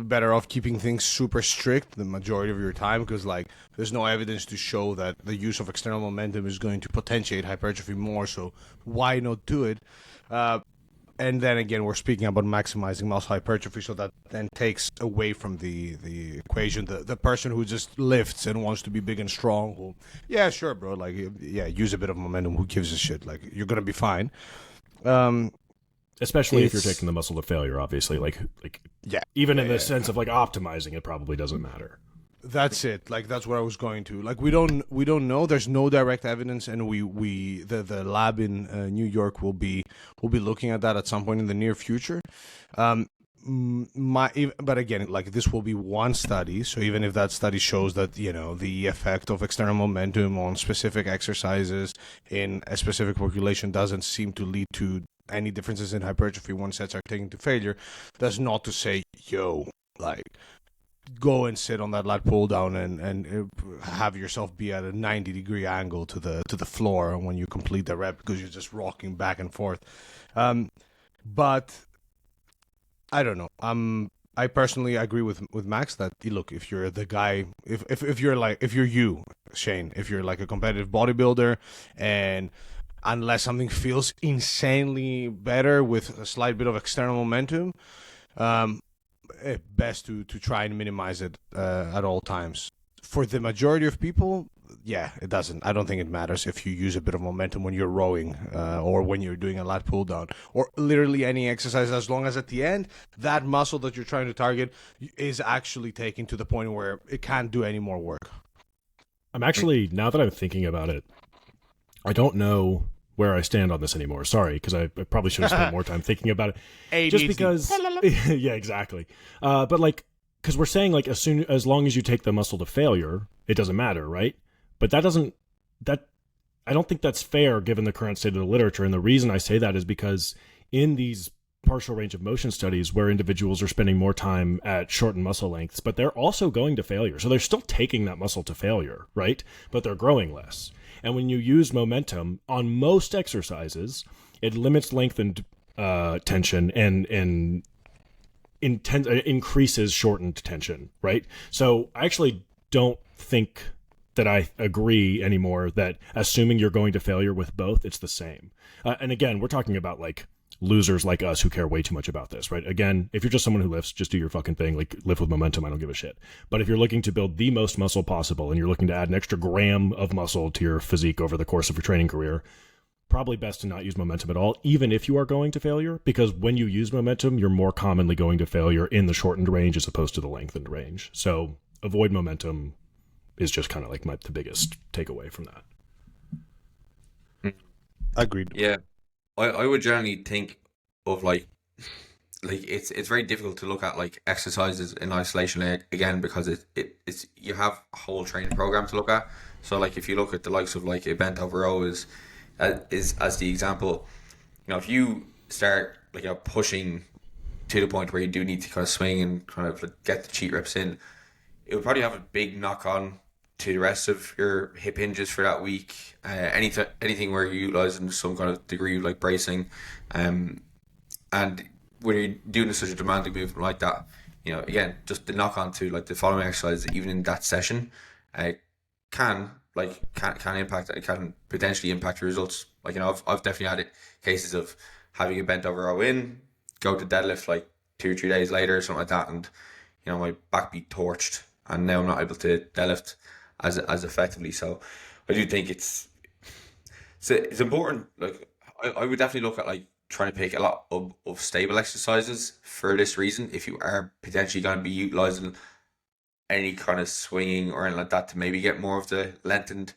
better off keeping things super strict the majority of your time, because like there's no evidence to show that the use of external momentum is going to potentiate hypertrophy more, so why not do it? And then again, we're speaking about maximizing muscle hypertrophy, so that then takes away from the equation the person who just lifts and wants to be big and strong. Who, yeah, sure, bro. Like, yeah, use a bit of momentum. Who gives a shit? Like, you're gonna be fine. Especially if you're taking the muscle to failure, obviously. Like yeah, even in the sense of like optimizing, it probably doesn't matter. That's it. Like that's what I was going to. Like we don't know. There's no direct evidence, and the lab in New York will be looking at that at some point in the near future. But again, like this will be one study. So even if that study shows that the effect of external momentum on specific exercises in a specific population doesn't seem to lead to any differences in hypertrophy when sets are taken to failure, that's not to say, like, go and sit on that lat pull down and have yourself be at a 90-degree angle to the floor when you complete the rep, because you're just rocking back and forth. But I don't know. I personally agree with Max that, look, if you're the guy, if you're you, Shane, if you're like a competitive bodybuilder, and unless something feels insanely better with a slight bit of external momentum, best to try and minimize it at all times. For the majority of people, yeah, it doesn't. I don't think it matters if you use a bit of momentum when you're rowing or when you're doing a lat pull down or literally any exercise, as long as at the end that muscle that you're trying to target is actually taken to the point where it can't do any more work. I'm actually, now that I'm thinking about it, I don't know where I stand on this anymore. Sorry, because I probably should have spent more time thinking about it. ADHD. Just because, yeah, exactly. But like, because we're saying like as long as you take the muscle to failure, it doesn't matter, right? But I don't think that's fair given the current state of the literature. And the reason I say that is because in these partial range of motion studies where individuals are spending more time at shortened muscle lengths, but they're also going to failure. So they're still taking that muscle to failure, right? But they're growing less. And when you use momentum on most exercises, it limits lengthened tension and increases shortened tension, right? So I actually don't think that I agree anymore that assuming you're going to failure with both, it's the same. And again, we're talking about like losers like us who care way too much about this, right? Again, if you're just someone who lifts, just do your fucking thing, like lift with momentum, I don't give a shit. But if you're looking to build the most muscle possible and you're looking to add an extra gram of muscle to your physique over the course of your training career, probably best to not use momentum at all, even if you are going to failure, because when you use momentum, you're more commonly going to failure in the shortened range as opposed to the lengthened range. So avoid momentum is just kind of like the biggest takeaway from that. Agreed. Yeah, I would generally think of like it's very difficult to look at like exercises in isolation again, because it's you have a whole training program to look at. So like if you look at the likes of like a bent over row is as the example, if you start like pushing to the point where you do need to kind of swing and kind of like, get the cheat reps in, it would probably have a big knock on to the rest of your hip hinges for that week. Anything where you're utilizing some kind of degree of like bracing, and when you're doing such a demanding movement like that, again, just the knock on to like the following exercise, even in that session, can impact, it can potentially impact your results. Like I've definitely had cases of having a bent over row in, go to deadlift like 2 or 3 days later or something like that, and my back be torched, and now I'm not able to deadlift as effectively. So I do think it's important. Like I would definitely look at like trying to pick a lot of stable exercises for this reason. If you are potentially going to be utilizing any kind of swinging or anything like that to maybe get more of the lengthened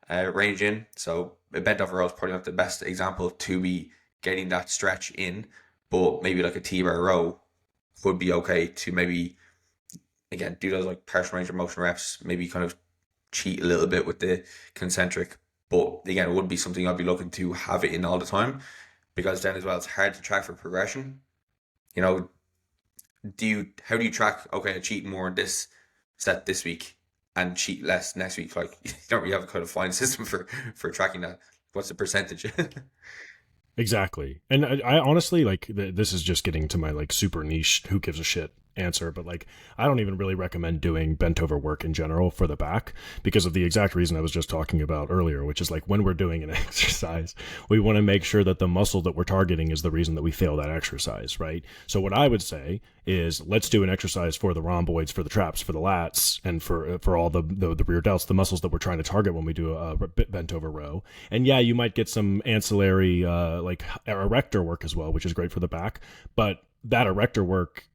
range in. So a bent over row is probably not the best example to be getting that stretch in, but maybe like a T-bar row would be okay to maybe, again, do those like partial range of motion reps, maybe kind of cheat a little bit with the concentric. But again, it wouldn't be something I'd be looking to have it in all the time, because then as well, it's hard to track for progression. How do you track, okay, I cheat more in this set this week and cheat less next week? Like, you don't really have a kind of fine system for tracking that. What's the percentage? Exactly. And I honestly, like, this is just getting to my, like, super niche, who gives a shit answer, but like I don't even really recommend doing bent over work in general for the back, because of the exact reason I was just talking about earlier, which is like when we're doing an exercise, we want to make sure that the muscle that we're targeting is the reason that we fail that exercise, right? So what I would say is, let's do an exercise for the rhomboids, for the traps, for the lats, and for all the rear delts, the muscles that we're trying to target when we do a bent over row. And yeah, you might get some ancillary like erector work as well, which is great for the back, but that erector work,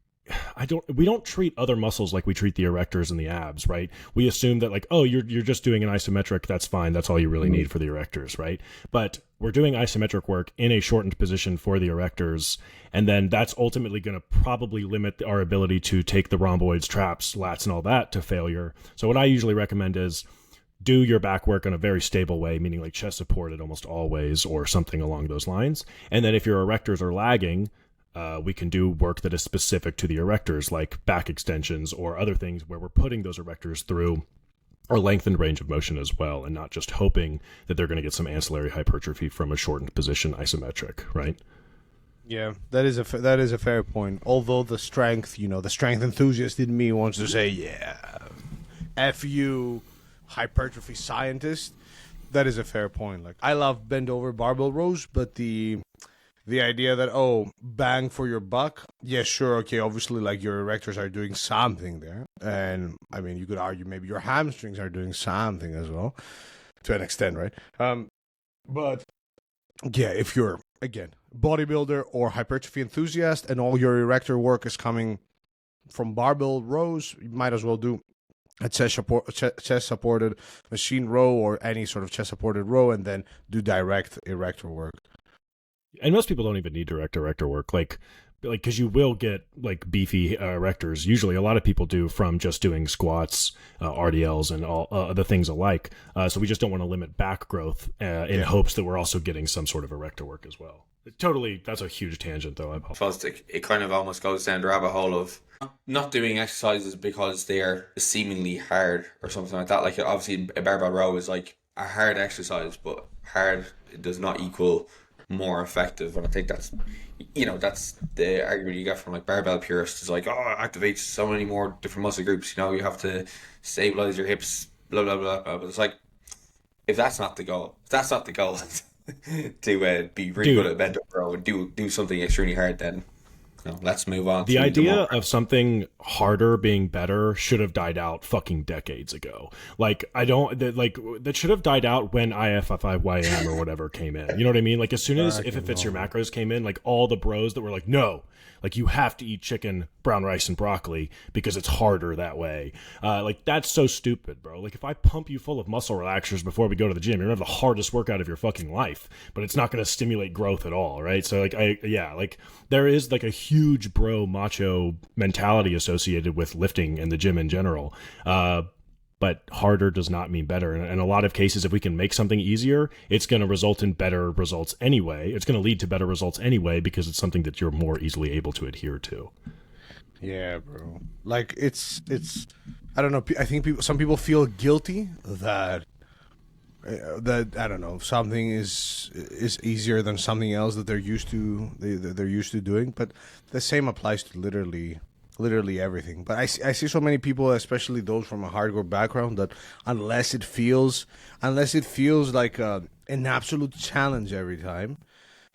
we don't treat other muscles like we treat the erectors and the abs, right? We assume that like, oh, you're just doing an isometric, that's fine, that's all you really need for the erectors, right? But we're doing isometric work in a shortened position for the erectors, and then that's ultimately going to probably limit our ability to take the rhomboids, traps, lats, and all that to failure. So what I usually recommend is do your back work in a very stable way, meaning like chest supported almost always, or something along those lines. And then if your erectors are lagging, we can do work that is specific to the erectors, like back extensions or other things where we're putting those erectors through a lengthened range of motion as well, and not just hoping that they're going to get some ancillary hypertrophy from a shortened position isometric, right? Yeah, that is a fair point. Although the strength enthusiast in me wants to say, yeah, F you, hypertrophy scientist. That is a fair point. Like, I love bent over barbell rows, but the idea that, oh, bang for your buck, yeah, sure, okay, obviously, like, your erectors are doing something there. And, I mean, you could argue maybe your hamstrings are doing something as well, to an extent, right? But, yeah, if you're, again, bodybuilder or hypertrophy enthusiast and all your erector work is coming from barbell rows, you might as well do a chest-supported machine row or any sort of chest-supported row, and then do direct erector work. And most people don't even need direct erector work. Like, like, because you will get like beefy erectors. Usually, a lot of people do from just doing squats, RDLs, and all the things alike. So we just don't want to limit back growth in hopes that we're also getting some sort of erector work as well. Totally, that's a huge tangent, though. I apologize. It kind of almost goes down the rabbit hole of not doing exercises because they are seemingly hard or something like that. Like obviously, a barbell row is like a hard exercise, but hard does not equal more effective. And I think that's that's the argument you get from like barbell purists. Is like, oh, it activates so many more different muscle groups. You have to stabilize your hips, blah blah blah. But it's like, if that's not the goal, to be really good at bent over row and do something extremely hard, then let's move on. The idea of something harder being better should have died out fucking decades ago. Like, that should have died out when IFFIYM or whatever came in. You know what I mean? Like, as soon as If It Fits Your Macros came in, like, all the bros that were like, no, like, you have to eat chicken, brown rice, and broccoli because it's harder that way. Like, that's so stupid, bro. Like, if I pump you full of muscle relaxers before we go to the gym, you're gonna have the hardest workout of your fucking life, but it's not gonna stimulate growth at all, right? So, like, there is like a huge bro macho mentality associated with lifting and the gym in general. But harder does not mean better. And in a lot of cases, if we can make something easier, it's going to result in better results anyway. It's going to lead to better results anyway because it's something that you're more easily able to adhere to. Yeah, bro. Like, it's I don't know. I think some people feel guilty that I don't know, something is easier than something else that they're used to doing. But the same applies to literally everything. But I see so many people, especially those from a hardcore background, that unless it feels like an absolute challenge every time,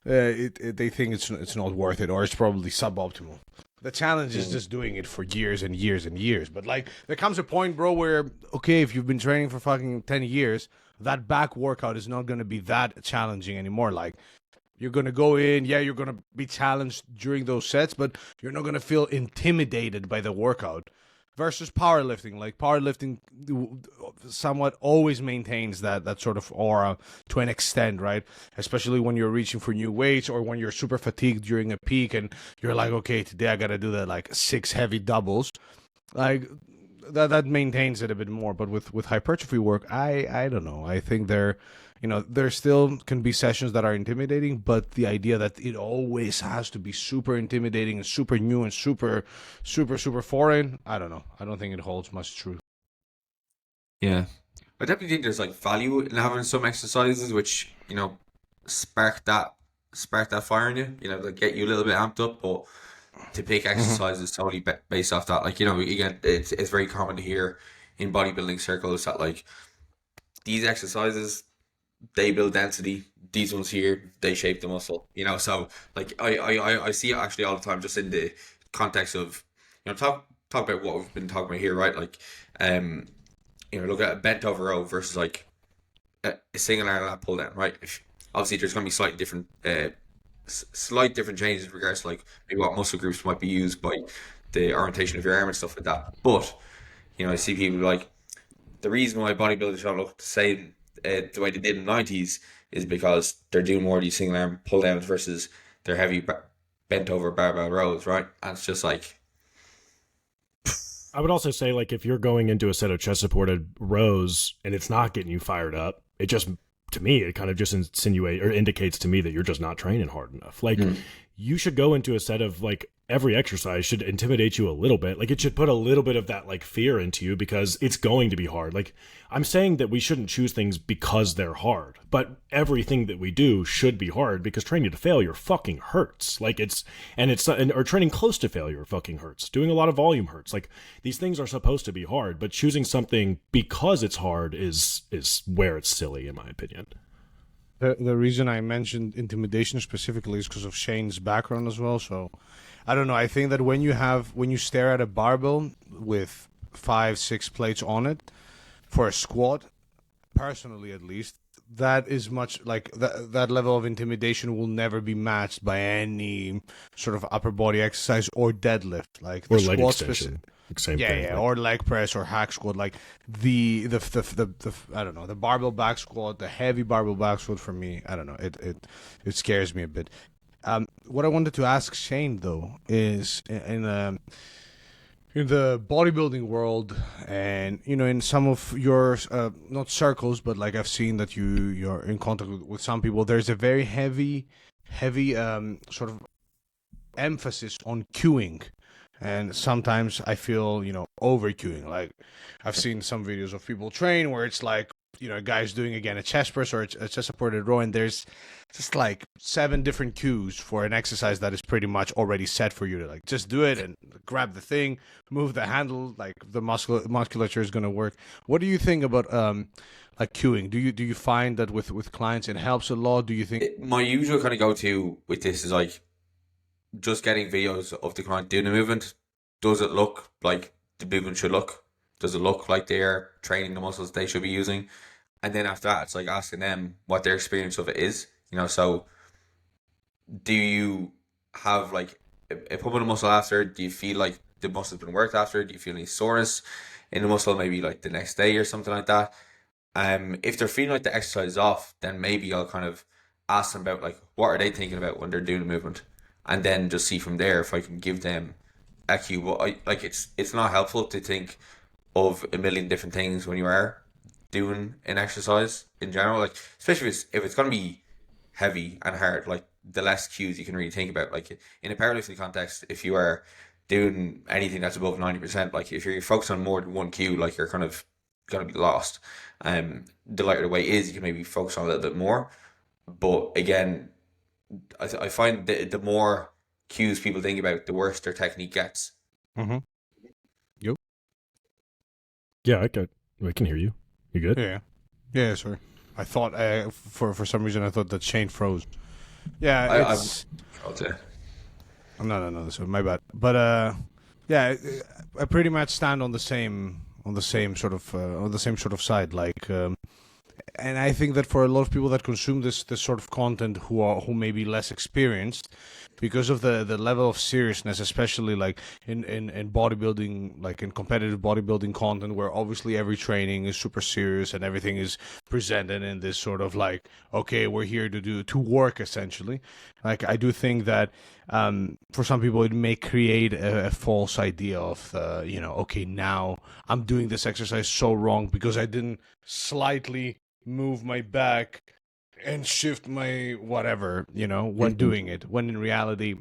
they think it's not worth it, or it's probably suboptimal. The challenge is just doing it for years and years and years. But like, there comes a point, bro, where okay, if you've been training for fucking 10 years, that back workout is not going to be that challenging anymore. Like, you're going to go in, you're going to be challenged during those sets, but you're not going to feel intimidated by the workout. Versus powerlifting. Like, powerlifting somewhat always maintains that sort of aura to an extent, right? Especially when you're reaching for new weights or when you're super fatigued during a peak and you're like, okay, today I got to do that like 6 heavy doubles. Like, that maintains it a bit more. But with hypertrophy work, I don't know. I think there still can be sessions that are intimidating, but the idea that it always has to be super intimidating and super new and super foreign, I don't know. I don't think it holds much truth. Yeah. I definitely think there's like value in having some exercises which, spark that fire in you, like get you a little bit amped up, but to pick exercises totally based off that, like, again, it's very common to hear in bodybuilding circles that like these exercises, they build density. These ones here, they shape the muscle. So like I see it actually all the time, just in the context of talk about what we've been talking about here, right? Like look at a bent over row versus like a single arm lat pull down, right? Obviously there's going to be slight different changes in regards to like maybe what muscle groups might be used by the orientation of your arm and stuff like that. But I see people like, the reason why bodybuilders don't look the same the way they did in the 90s is because they're doing more of these single arm pull downs versus their heavy bent over barbell rows, right? And it's just like, I would also say, like, if you're going into a set of chest supported rows and it's not getting you fired up, it just, to me, it kind of just indicates to me that you're just not training hard enough. Like, you should go into a set of like, every exercise should intimidate you a little bit. Like, it should put a little bit of that like fear into you because it's going to be hard. Like, I'm saying that we shouldn't choose things because they're hard, but everything that we do should be hard because training to failure fucking hurts. Like, or training close to failure fucking hurts. Doing a lot of volume hurts. Like, these things are supposed to be hard, but choosing something because it's hard is where it's silly, in my opinion. The reason I mentioned intimidation specifically is because of Shane's background as well. So I don't know. I think that when you stare at a barbell with 5-6 plates on it for a squat, personally at least, that is much like that level of intimidation will never be matched by any sort of upper body exercise or deadlift, like the or leg squat extension. Same thing, or leg press or hack squat. Like the I don't know, the barbell back squat, the heavy barbell back squat, for me, I don't know, it scares me a bit. What I wanted to ask Shane though is in the bodybuilding world, and in some of your not circles, but like I've seen that you're in contact with some people. There's a very heavy sort of emphasis on cueing, and sometimes I feel over cueing. Like I've seen some videos of people train where it's like a guy's doing again a chest press or a chest supported row, and there's just like 7 different cues for an exercise that is pretty much already set for you to like just do it and grab the thing, move the handle, like the musculature is going to work. What do you think about like cueing? Do you find that with clients it helps a lot? Do you think My usual kind of go-to with this is like just getting videos of the client doing the movement. Does it look like the movement should look? Does it look like they're training the muscles they should be using? And then after that, it's like asking them what their experience of it is. So do you have like a pump in the muscle after? Do you feel like the muscle's been worked after? Do you feel any soreness in the muscle maybe like the next day or something like that? If they're feeling like the exercise is off, then maybe I'll kind of ask them about like what are they thinking about when they're doing the movement, and then just see from there if I can give them a cue. But it's not helpful to think of a million different things when you are doing an exercise in general, like especially if it's going to be heavy and hard. Like the less cues you can really think about. Like in a powerlifting context, if you are doing anything that's above 90%, like if you're focused on more than one cue, like you're kind of going to be lost. The lighter the weight is, you can maybe focus on a little bit more. But again, I find that the more cues people think about, the worse their technique gets. Mm-hmm. Yep. Yeah, I can hear you. You good? Yeah, sorry. I thought for some reason I thought that Shane froze. Yeah, it's no, so my bad. But yeah, I pretty much stand on the same sort of side. Like, and I think that for a lot of people that consume this sort of content who may be less experienced, because of the level of seriousness, especially like in bodybuilding, like in competitive bodybuilding content, where obviously every training is super serious and everything is presented in this sort of like, okay, we're here to work essentially. Like I do think that for some people it may create a false idea of okay, now I'm doing this exercise so wrong because I didn't slightly move my back and shift my whatever, when doing it. When in reality,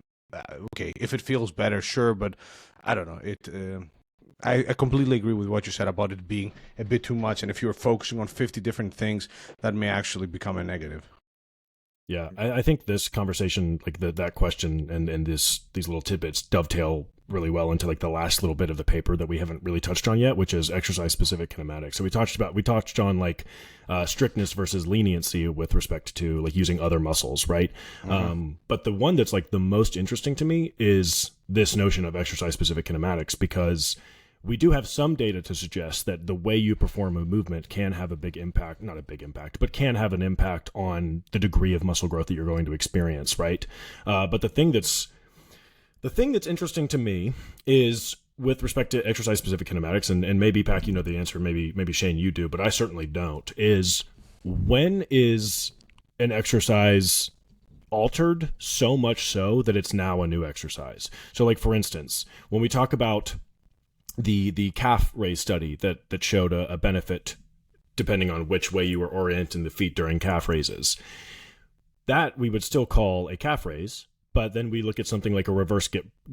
okay, if it feels better, sure, but I don't know. I completely agree with what you said about it being a bit too much, and if you're focusing on 50 different things, that may actually become a negative. Yeah, I think this conversation, like that question and these little tidbits dovetail really well into like the last little bit of the paper that we haven't really touched on yet, which is exercise specific kinematics. So we touched on like strictness versus leniency with respect to like using other muscles, right? Mm-hmm. But the one that's like the most interesting to me is this notion of exercise specific kinematics, because we do have some data to suggest that the way you perform a movement can have a big impact, not a big impact, but can have an impact on the degree of muscle growth that you're going to experience, right? But the thing that's interesting to me is with respect to exercise-specific kinematics, and maybe, Pac, you know the answer, maybe Shane, you do, but I certainly don't, is when is an exercise altered so much so that it's now a new exercise? So like, for instance, when we talk about the calf raise study that showed a benefit depending on which way you were orienting the feet during calf raises, that we would still call a calf raise. But then we look at something like a reverse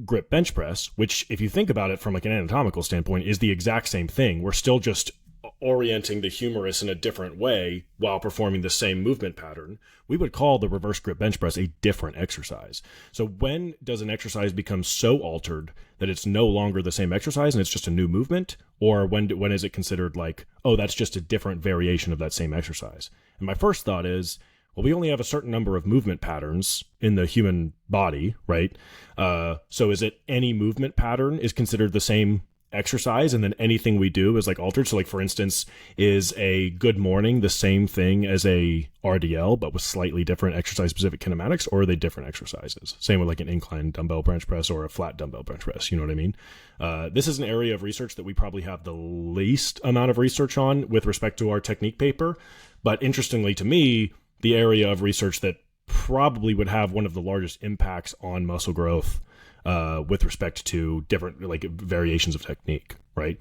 grip bench press, which, if you think about it from like an anatomical standpoint, is the exact same thing. We're still just orienting the humerus in a different way while performing the same movement pattern. We would call the reverse grip bench press a different exercise. So when does an exercise become so altered that it's no longer the same exercise and it's just a new movement? Or when is it considered like, oh, that's just a different variation of that same exercise? And my first thought is, well, we only have a certain number of movement patterns in the human body, right? So is it any movement pattern is considered the same exercise, and then anything we do is like altered? So like, for instance, is a good morning the same thing as a RDL, but with slightly different exercise-specific kinematics, or are they different exercises? Same with like an incline dumbbell bench press or a flat dumbbell bench press, you know what I mean? This is an area of research that we probably have the least amount of research on with respect to our technique paper, but interestingly to me, the area of research that probably would have one of the largest impacts on muscle growth with respect to different like variations of technique, right?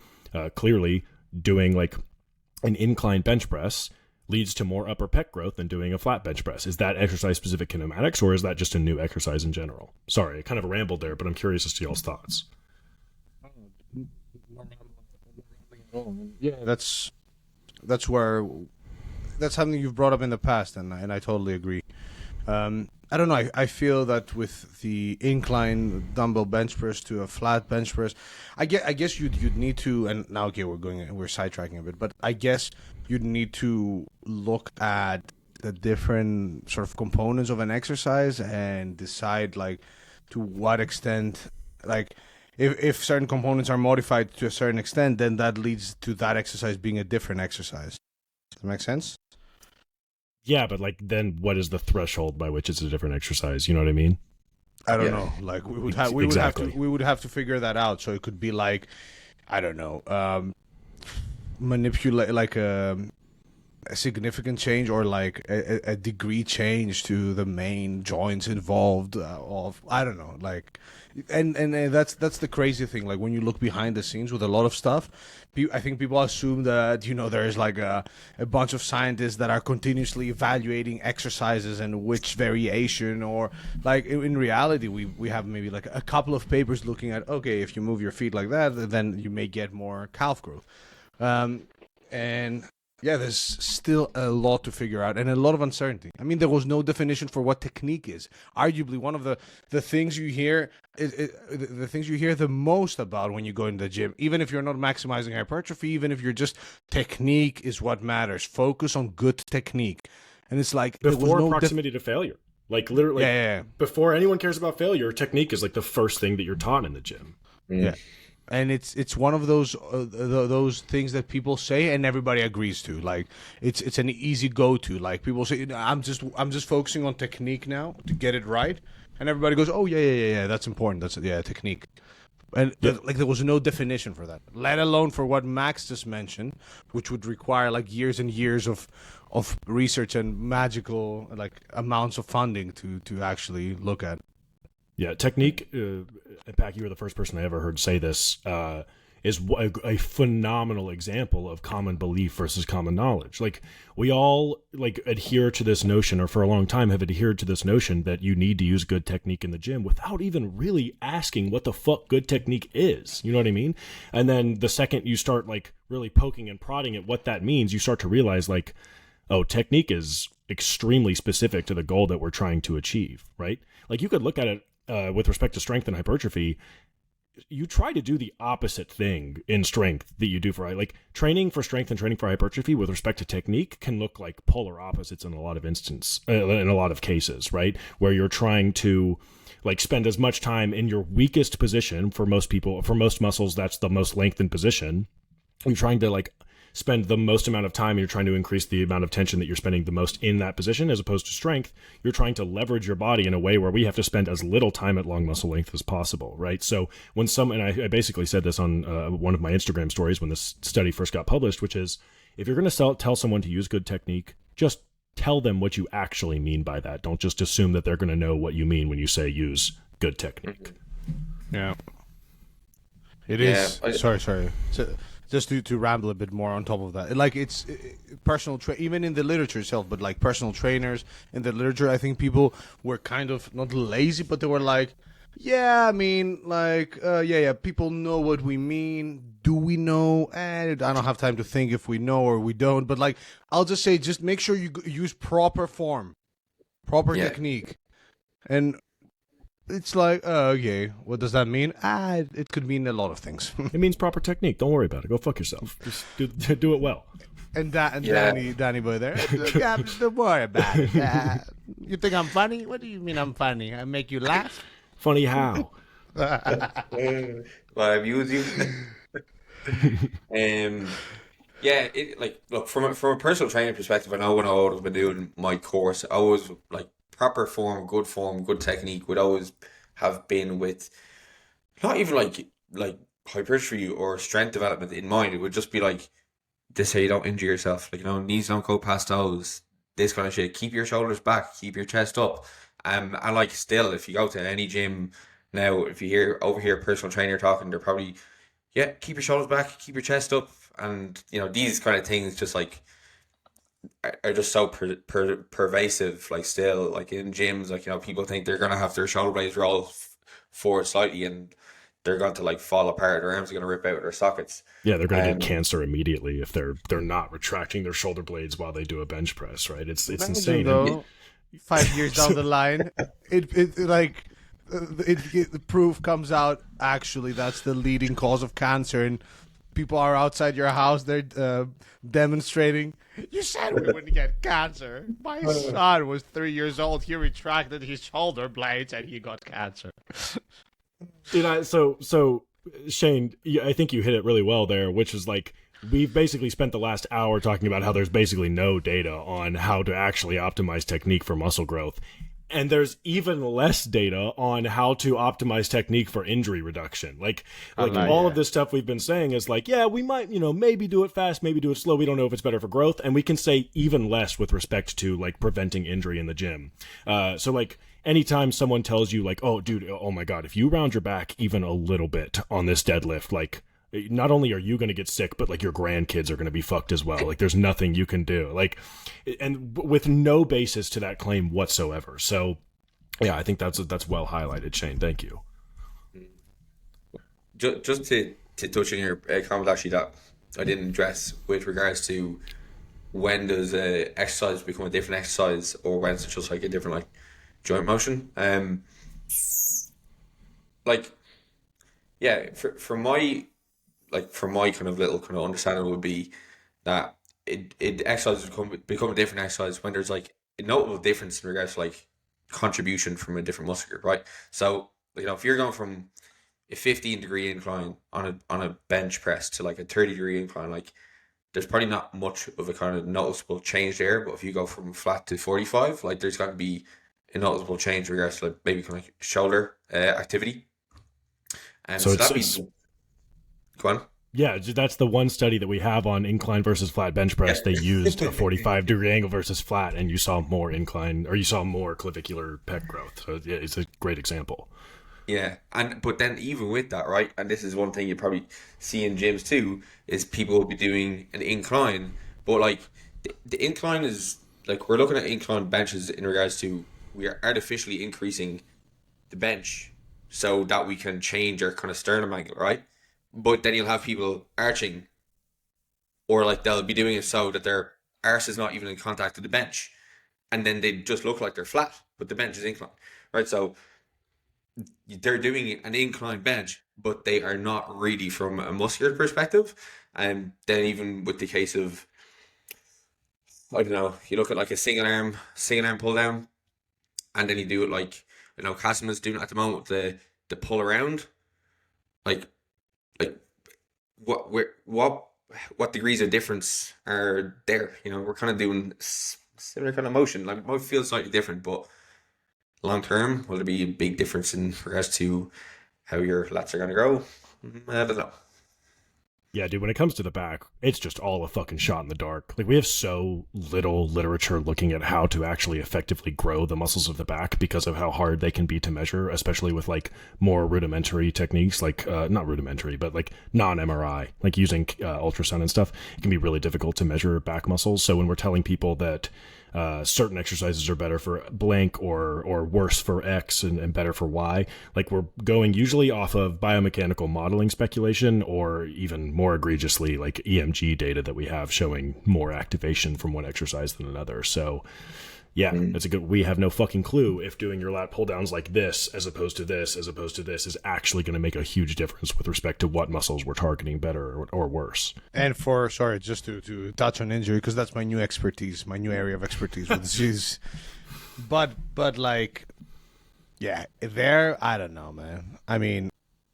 Clearly, doing like an incline bench press leads to more upper pec growth than doing a flat bench press. Is that exercise-specific kinematics, or is that just a new exercise in general? Sorry, I kind of rambled there, but I'm curious as to y'all's thoughts. Yeah, that's something you've brought up in the past, and I totally agree. I don't know. I feel that with the incline dumbbell bench press to a flat bench press, I guess you'd need to. And now, okay, we're sidetracking a bit, but I guess you'd need to look at the different sort of components of an exercise and decide like to what extent, like if certain components are modified to a certain extent, then that leads to that exercise being a different exercise. Does that make sense? Yeah, but like then what is the threshold by which it's a different exercise? You know what I mean? I don't know. Like we would have to figure that out. So it could be like, I don't know, manipulate like a significant change or like a degree change to the main joints involved. Of I don't know, like, and that's the crazy thing. Like when you look behind the scenes with a lot of stuff, I think people assume that there's like a bunch of scientists that are continuously evaluating exercises and which variation, or like in reality we have maybe like a couple of papers looking at, okay, if you move your feet like that, then you may get more calf growth, and yeah, there's still a lot to figure out and a lot of uncertainty. I mean, there was no definition for what technique is. Arguably, one of the things you hear, the things you hear the most about when you go into the gym, even if you're not maximizing hypertrophy, even if you're just technique is what matters. Focus on good technique. And it's like before proximity to failure. Like literally, before anyone cares about failure, technique is like the first thing that you're taught in the gym. Yeah. And it's one of those things that people say and everybody agrees to. Like it's an easy go-to. Like people say, I'm just focusing on technique now to get it right, and everybody goes, oh yeah, that's important. That's technique. And like there was no definition for that, let alone for what Max just mentioned, which would require like years and years of research and magical like amounts of funding to actually look at. Yeah, technique, in fact, you were the first person I ever heard say this, is a phenomenal example of common belief versus common knowledge. Like, we all, like, adhere to this notion, or for a long time have adhered to this notion that you need to use good technique in the gym without even really asking what the fuck good technique is. You know what I mean? And then the second you start, like, really poking and prodding at what that means, you start to realize, like, oh, technique is extremely specific to the goal that we're trying to achieve, right? Like, you could look at it with respect to strength and hypertrophy. You try to do the opposite thing in strength that you do for like training for strength and training for hypertrophy with respect to technique can look like polar opposites in a lot of cases, right? Where you're trying to like spend as much time in your weakest position. For most people, for most muscles, that's the most lengthened position. You're trying to like spend the most amount of time, and you're trying to increase the amount of tension that you're spending the most in that position. As opposed to strength, you're trying to leverage your body in a way where we have to spend as little time at long muscle length as possible, right? So when and I basically said this on one of my Instagram stories when this study first got published, which is, if you're going to tell someone to use good technique, just tell them what you actually mean by that. Don't just assume that they're going to know what you mean when you say use good technique. Yeah. It is. Sorry. So, just to ramble a bit more on top of that, like it's personal even in the literature itself, but like personal trainers in the literature, I think people were kind of not lazy, but they were like, yeah, I mean, like, people know what we mean. Do we know? I don't have time to think if we know or we don't. But like, I'll just say, just make sure you use proper form, proper technique, and. It's like, okay, what does that mean? It could mean a lot of things. It means proper technique. Don't worry about it. Go fuck yourself. Just do it well. And Danny boy there. Yeah, don't worry about it. You think I'm funny? What do you mean I'm funny? I make you laugh? Funny how? Well, I amuse you. Look, from a personal training perspective, I know when I would have been doing my course, I was like, proper form, good technique would always have been with not even like hypertrophy or strength development in mind. It would just be like, this how you don't injure yourself. Like, knees don't go past toes. this kind of shit. Keep your shoulders back, keep your chest up. And like still, if you go to any gym now, if you overhear a personal trainer talking, they're probably, yeah, keep your shoulders back, keep your chest up, and these kind of things just like are just so pervasive. Like still, like in gyms, like people think they're gonna have their shoulder blades roll forward slightly, and they're going to like fall apart. Their arms are going to rip out of their sockets. Yeah, they're going to get cancer immediately if they're not retracting their shoulder blades while they do a bench press, right? It's insane. Though, 5 years down the line, the proof comes out. Actually, that's the leading cause of cancer, and people are outside your house. They're demonstrating. You said we wouldn't get cancer. My son was 3 years old. He retracted his shoulder blades, and he got cancer. Dude, so Shane, I think you hit it really well there, which is like we've basically spent the last hour talking about how there's basically no data on how to actually optimize technique for muscle growth. And there's even less data on how to optimize technique for injury reduction. Like all of this stuff we've been saying is like, yeah, we might, maybe do it fast, maybe do it slow. We don't know if it's better for growth. And we can say even less with respect to like preventing injury in the gym. So like, anytime someone tells you like, oh dude, oh my God, if you round your back even a little bit on this deadlift, like not only are you going to get sick, but like your grandkids are going to be fucked as well. Like there's nothing you can do, like, and with no basis to that claim whatsoever. So yeah, I think that's well highlighted, Shane. Thank you. Just to touch on your comment actually that I didn't address with regards to when does a exercise become a different exercise or when it's just like a different like joint motion. Like, yeah, for my kind of little kind of understanding would be that it exercises become a different exercise when there's like a notable difference in regards to like contribution from a different muscle group, right? So if you're going from a 15-degree incline on a bench press to like a 30-degree incline, like there's probably not much of a kind of noticeable change there. But if you go from flat to 45, like there's got to be a noticeable change in regards to like maybe kind of like shoulder activity. And so that'd be... Go on. Yeah, that's the one study that we have on incline versus flat bench press. They used a 45-degree angle versus flat, and you saw more incline, or you saw more clavicular pec growth. So yeah, it's a great example. Yeah, but then even with that, right, and this is one thing you probably see in gyms too, is people will be doing an incline, but like the incline is like we're looking at incline benches in regards to we are artificially increasing the bench so that we can change our kind of sternum angle, right? But then you'll have people arching, or like they'll be doing it so that their arse is not even in contact with the bench, and then they just look like they're flat, but the bench is inclined, right? So they're doing an incline bench, but they are not really from a muscular perspective. And then even with the case of, I don't know, you look at like a single arm pull down, and then you do it like Casima's doing it at the moment with the pull around, like what degrees of difference are there? We're kind of doing similar kind of motion. Like it might feel slightly different, but long term, will there be a big difference in regards to how your lats are going to grow? I don't know. Yeah, dude, when it comes to the back, it's just all a fucking shot in the dark. Like, we have so little literature looking at how to actually effectively grow the muscles of the back because of how hard they can be to measure, especially with, like, more rudimentary techniques, like, not rudimentary, but, like, non-MRI, like using ultrasound and stuff. It can be really difficult to measure back muscles. So when we're telling people that certain exercises are better for blank or worse for X and better for Y, like we're going usually off of biomechanical modeling speculation, or even more egregiously like EMG data that we have showing more activation from one exercise than another. So yeah, that's we have no fucking clue if doing your lat pull downs like this as opposed to this is actually going to make a huge difference with respect to what muscles we're targeting better or worse. And just to touch on injury, because that's my new expertise, my new area of expertise with disease. But like, yeah, I don't know, man. I mean,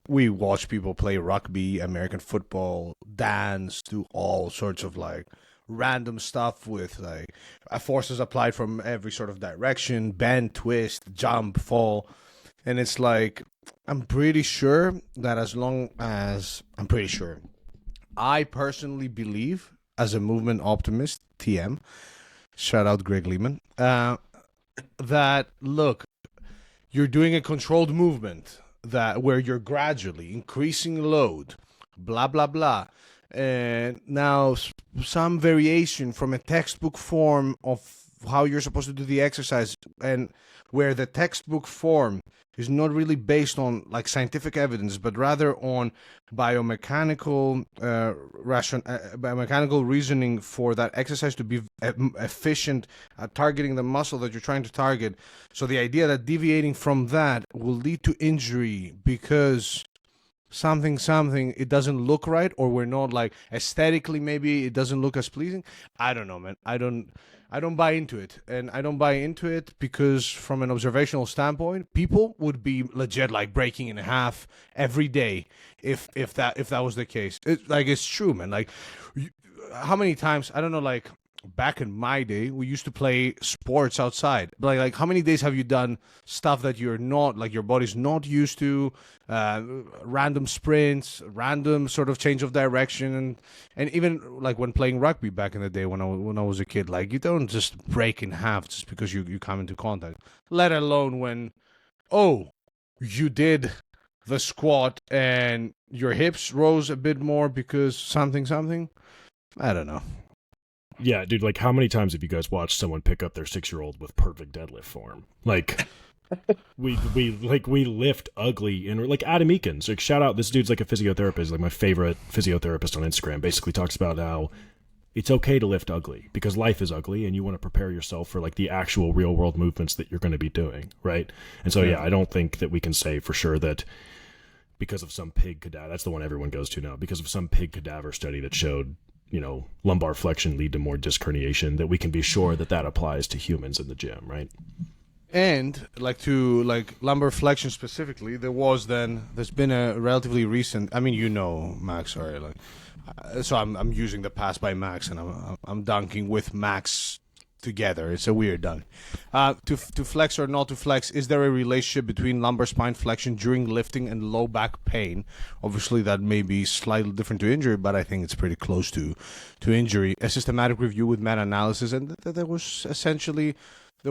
we watch people play rugby, American football, dance, do all sorts of like random stuff with like forces applied from every sort of direction, bend, twist, jump, fall. And it's like, I'm pretty sure I personally believe, as a movement optimist, TM, shout out Greg Lehman, that look, you're doing a controlled movement that where you're gradually increasing load, blah blah blah, and now some variation from a textbook form of how you're supposed to do the exercise, and where the textbook form is not really based on like scientific evidence, but rather on biomechanical reasoning for that exercise to be efficient at targeting the muscle that you're trying to target. So the idea that deviating from that will lead to injury because something it doesn't look right, or we're not like aesthetically maybe it doesn't look as pleasing. I don't know, man. I don't buy into it, and I don't buy into it because from an observational standpoint, people would be legit like breaking in half every day if that was the case. It's true, man. Like, how many times, I don't know, like back in my day, we used to play sports outside. Like how many days have you done stuff that you're not, like your body's not used to, random sprints, random sort of change of direction, and even like when playing rugby back in the day when I was a kid, like you don't just break in half just because you come into contact. Let alone when, oh, you did the squat and your hips rose a bit more because something. I don't know. Yeah, dude, like how many times have you guys watched someone pick up their 6-year-old with perfect deadlift form? Like we lift ugly, and like Adam Eakins, like shout out, this dude's like a physiotherapist, like my favorite physiotherapist on Instagram, basically talks about how it's okay to lift ugly because life is ugly and you want to prepare yourself for like the actual real world movements that you're going to be doing, right? And so yeah, I don't think that we can say for sure that because of some pig cadaver, that's the one everyone goes to now, because of some pig cadaver study that showed, you know, lumbar flexion lead to more disc herniation, that we can be sure that that applies to humans in the gym, right? And like lumbar flexion specifically, there's been a relatively recent. I mean, you know, Max, sorry, like, so I'm using the pass by Max, and I'm dunking with Max together. It's a weird dunk. To flex or not to flex, is there a relationship between lumbar spine flexion during lifting and low back pain? Obviously, that may be slightly different to injury, but I think it's pretty close to injury. A systematic review with meta-analysis, and there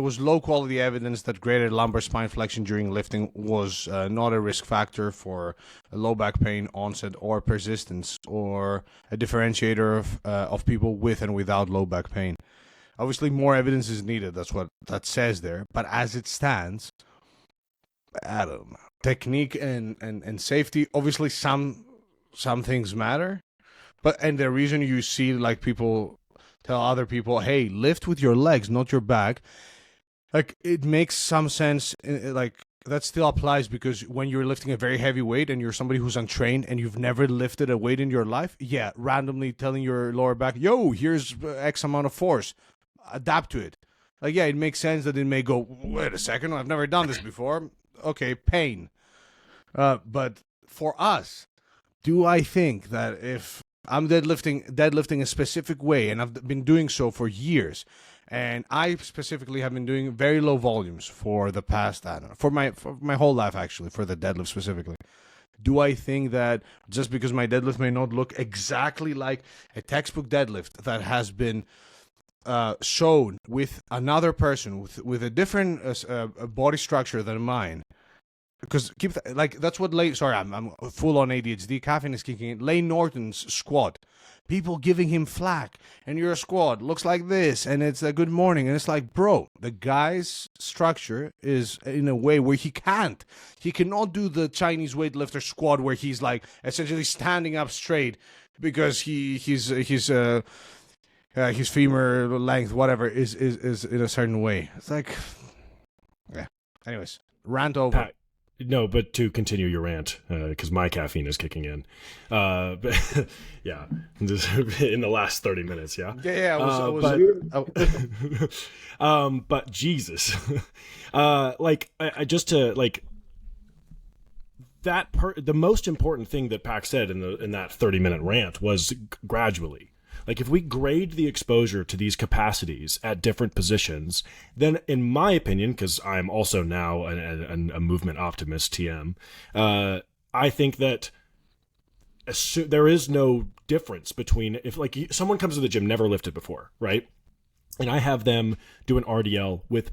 was low quality evidence that greater lumbar spine flexion during lifting was not a risk factor for low back pain onset or persistence, or a differentiator of people with and without low back pain. Obviously, more evidence is needed. That's what that says there. But as it stands, I don't know. Technique and safety. Obviously, some things matter. And the reason you see like people tell other people, "Hey, lift with your legs, not your back," like it makes some sense. Like that still applies because when you're lifting a very heavy weight and you're somebody who's untrained and you've never lifted a weight in your life, yeah, randomly telling your lower back, "Yo, here's X amount of force." Adapt to it. Like, yeah, it makes sense that it may go, wait a second, I've never done this before. Okay, pain. But for us, do I think that if I'm deadlifting a specific way, and I've been doing so for years, and I specifically have been doing very low volumes for the past, I don't know, for my whole life actually, for the deadlift specifically, do I think that just because my deadlift may not look exactly like a textbook deadlift that has been shown with another person with a different body structure than mine, because that's what I'm full on ADHD, caffeine is kicking in. Lane Norton's squat, people giving him flack, and your squat looks like this, and it's a good morning, and it's like, bro, the guy's structure is in a way where he cannot do the Chinese weightlifter squat where he's like essentially standing up straight because his femur length, whatever, is in a certain way. It's like, yeah. Anyways, rant over. No, but to continue your rant, because my caffeine is kicking in. But yeah, in the last 30 minutes, yeah. Yeah, but Jesus, the most important thing that Pac said in that 30-minute rant was gradually. Like, if we grade the exposure to these capacities at different positions, then in my opinion, because I'm also now a movement optimist TM, I think that there is no difference between, if like someone comes to the gym, never lifted before, right? and I have them do an RDL with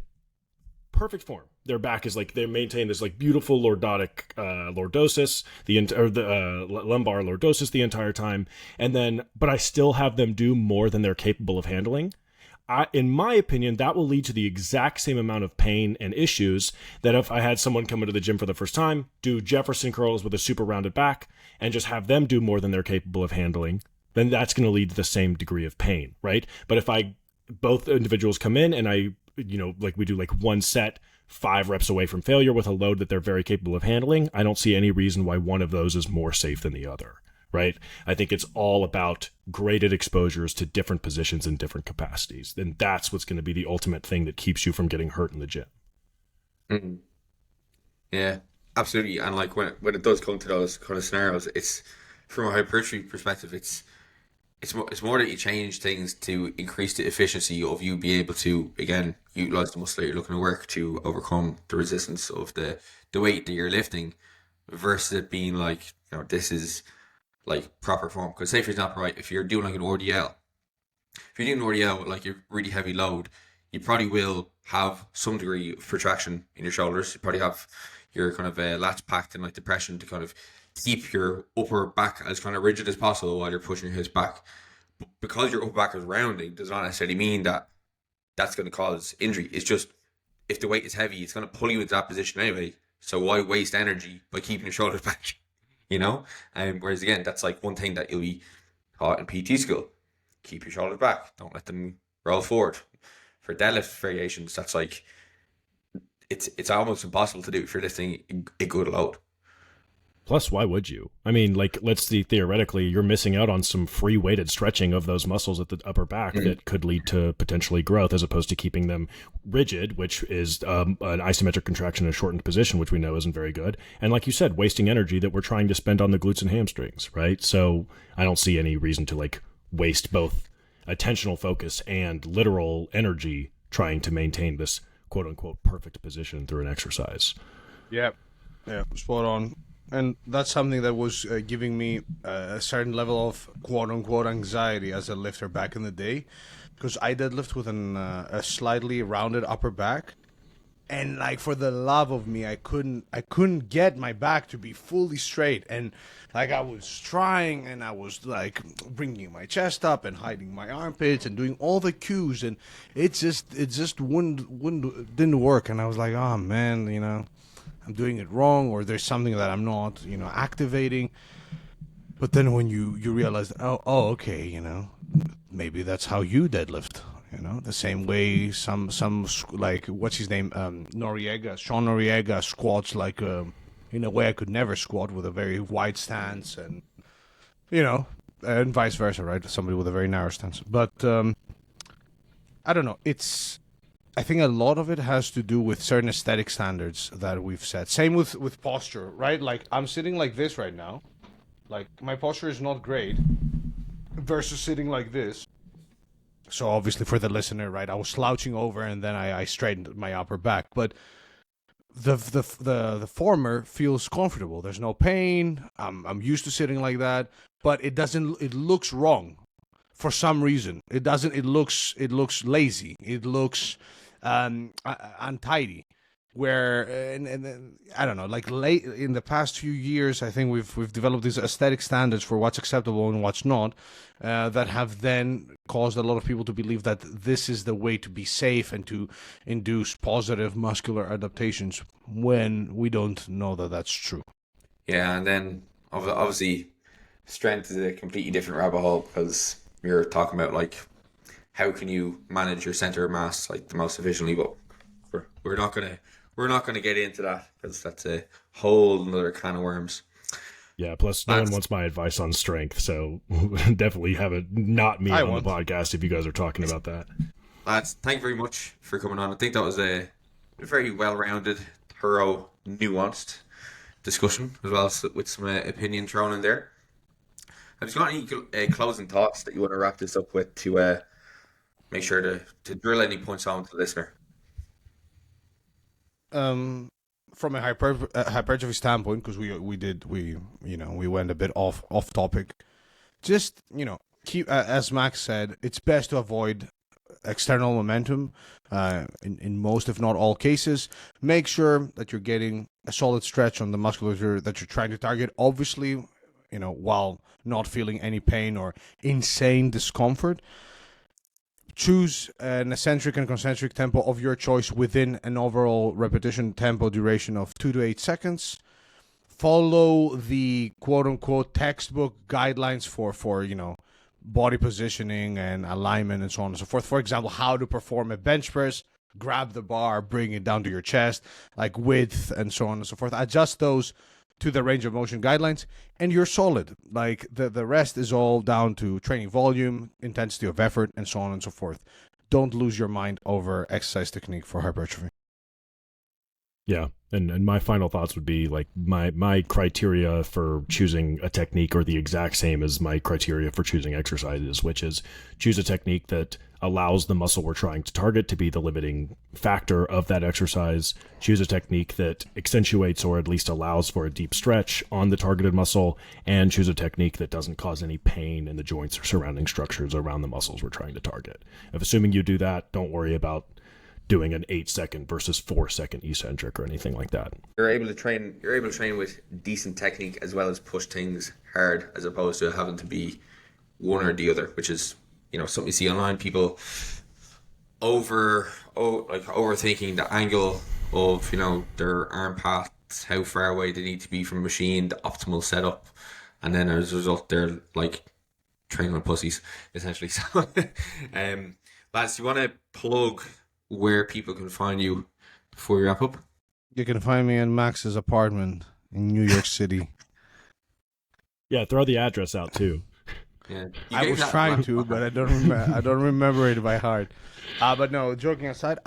perfect form. Their back is like, they maintain this like beautiful lordotic lordosis, lumbar lordosis the entire time, and then but I still have them do more than they're capable of handling. In my opinion, that will lead to the exact same amount of pain and issues that if I had someone come into the gym for the first time, do Jefferson curls with a super rounded back, and just have them do more than they're capable of handling, then that's going to lead to the same degree of pain, right? But if both individuals come in and I, like we do like one set, 5 reps away from failure with a load that they're very capable of handling, I don't see any reason why one of those is more safe than the other, right? I think it's all about graded exposures to different positions and different capacities. And that's what's going to be the ultimate thing that keeps you from getting hurt in the gym. Mm. Yeah, absolutely. And like when it does come to those kind of scenarios, it's from a hypertrophy perspective, it's more that you change things to increase the efficiency of you being able to, again, utilize the muscle that you're looking to work to overcome the resistance of the weight that you're lifting, versus it being like, this is like proper form. Because say for example, right, if you're doing like an RDL, if you're doing an RDL with like a really heavy load, you probably will have some degree of protraction in your shoulders. You probably have your kind of lats packed and like depression to kind of keep your upper back as kind of rigid as possible while you're pushing your hips back. But because your upper back is rounding does not necessarily mean that that's going to cause injury. It's just, if the weight is heavy, it's going to pull you into that position anyway. So why waste energy by keeping your shoulders back? Whereas again, that's like one thing that you'll be taught in PT school. Keep your shoulders back. Don't let them roll forward. For deadlift variations, that's like, it's almost impossible to do if you're lifting a good load. Plus, why would you? I mean, like, let's see, theoretically, you're missing out on some free weighted stretching of those muscles at the upper back that could lead to potentially growth, as opposed to keeping them rigid, which is an isometric contraction in a shortened position, which we know isn't very good. And like you said, wasting energy that we're trying to spend on the glutes and hamstrings, right? So I don't see any reason to like waste both attentional focus and literal energy trying to maintain this quote unquote perfect position through an exercise. Yeah, spot on. And that's something that was giving me a certain level of quote-unquote anxiety as a lifter back in the day, because I deadlift with a slightly rounded upper back, and like for the love of me, I couldn't get my back to be fully straight, and like I was trying, and I was like bringing my chest up and hiding my armpits and doing all the cues, and it just didn't work, and I was like, oh man, I'm doing it wrong, or there's something that I'm not, activating. But then when you realize, okay, maybe that's how you deadlift, the same way some like, what's his name, Sean Noriega squats like in a way I could never squat, with a very wide stance, and and vice versa, right? Somebody with a very narrow stance. But I don't know. I think a lot of it has to do with certain aesthetic standards that we've set. Same with posture, right? Like, I'm sitting like this right now. Like, my posture is not great versus sitting like this. So obviously for the listener, right, I was slouching over and then I straightened my upper back. But the former feels comfortable. There's no pain. I'm used to sitting like that. But it looks wrong for some reason. It looks lazy. It looks untidy, where and I don't know, like late in the past few years, I think we've developed these aesthetic standards for what's acceptable and what's not, that have then caused a lot of people to believe that this is the way to be safe and to induce positive muscular adaptations, when we don't know that that's true. Yeah, and then obviously strength is a completely different rabbit hole, because you're talking about like, how can you manage your center of mass like the most efficiently? But we're not gonna get into that, because that's a whole another can of worms. Yeah. Plus, no one wants my advice on strength, so definitely have it not me on the podcast if you guys are talking about that. Lads, thank you very much for coming on. I think that was a very well-rounded, thorough, nuanced discussion, as well as with some opinion thrown in there. Have you got any closing thoughts that you want to wrap this up with, to make sure to drill any points on to the listener? From a hypertrophy standpoint, because we went a bit off topic. Just keep, as Max said, it's best to avoid external momentum in most, if not all cases. Make sure that you're getting a solid stretch on the musculature that you're trying to target. Obviously, while not feeling any pain or insane discomfort. Choose an eccentric and concentric tempo of your choice within an overall repetition tempo duration of 2 to 8 seconds. Follow the quote-unquote textbook guidelines for body positioning and alignment and so on and so forth. For example, how to perform a bench press, grab the bar, bring it down to your chest, like width and so on and so forth. Adjust those to the range of motion guidelines, and you're solid. Like the rest is all down to training volume, intensity of effort, and so on and so forth. Don't lose your mind over exercise technique for hypertrophy. Yeah, and my final thoughts would be like my criteria for choosing a technique are the exact same as my criteria for choosing exercises, which is choose a technique that allows the muscle we're trying to target to be the limiting factor of that exercise. Choose a technique that accentuates or at least allows for a deep stretch on the targeted muscle, and choose a technique that doesn't cause any pain in the joints or surrounding structures around the muscles we're trying to target. If assuming you do that, don't worry about doing an 8-second versus 4-second eccentric or anything like that. You're able to train with decent technique as well as push things hard, as opposed to having to be one or the other, which is something you see online. People overthinking the angle of their arm paths, how far away they need to be from a machine, the optimal setup, and then as a result they're like training with pussies essentially. So lads, do you want to plug where people can find you before we wrap up? You can find me in Max's apartment in New York City. Yeah, throw the address out too. Yeah, I was trying to, but I don't remember it by heart. But no, joking aside,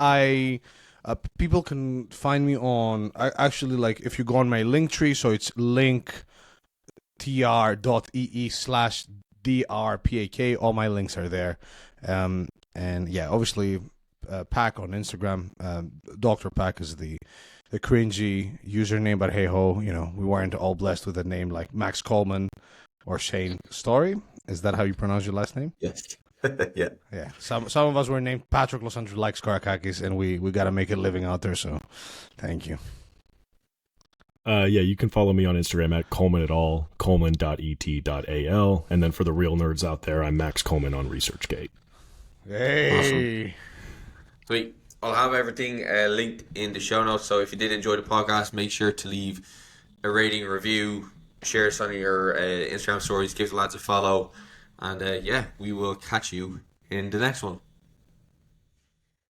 people can find me on. Actually, like if you go on my link tree, so it's linktr.ee/drpak. All my links are there. And yeah, obviously, Pack on Instagram. Dr. Pack is the cringy username, but hey ho, we weren't all blessed with a name like Max Coleman or Shane Story. Is that how you pronounce your last name? Yes. Yeah. Yeah. Some of us were named Patrick Losandro likes Karakakis, and we got to make a living out there. So, thank you. Yeah, you can follow me on Instagram at Coleman et al, coleman.et.al, and then for the real nerds out there, I'm Max Coleman on ResearchGate. Hey. Awesome. Sweet. I'll have everything linked in the show notes. So if you did enjoy the podcast, make sure to leave a rating, a review, share some of your Instagram stories, give the lads a follow, and we will catch you in the next one.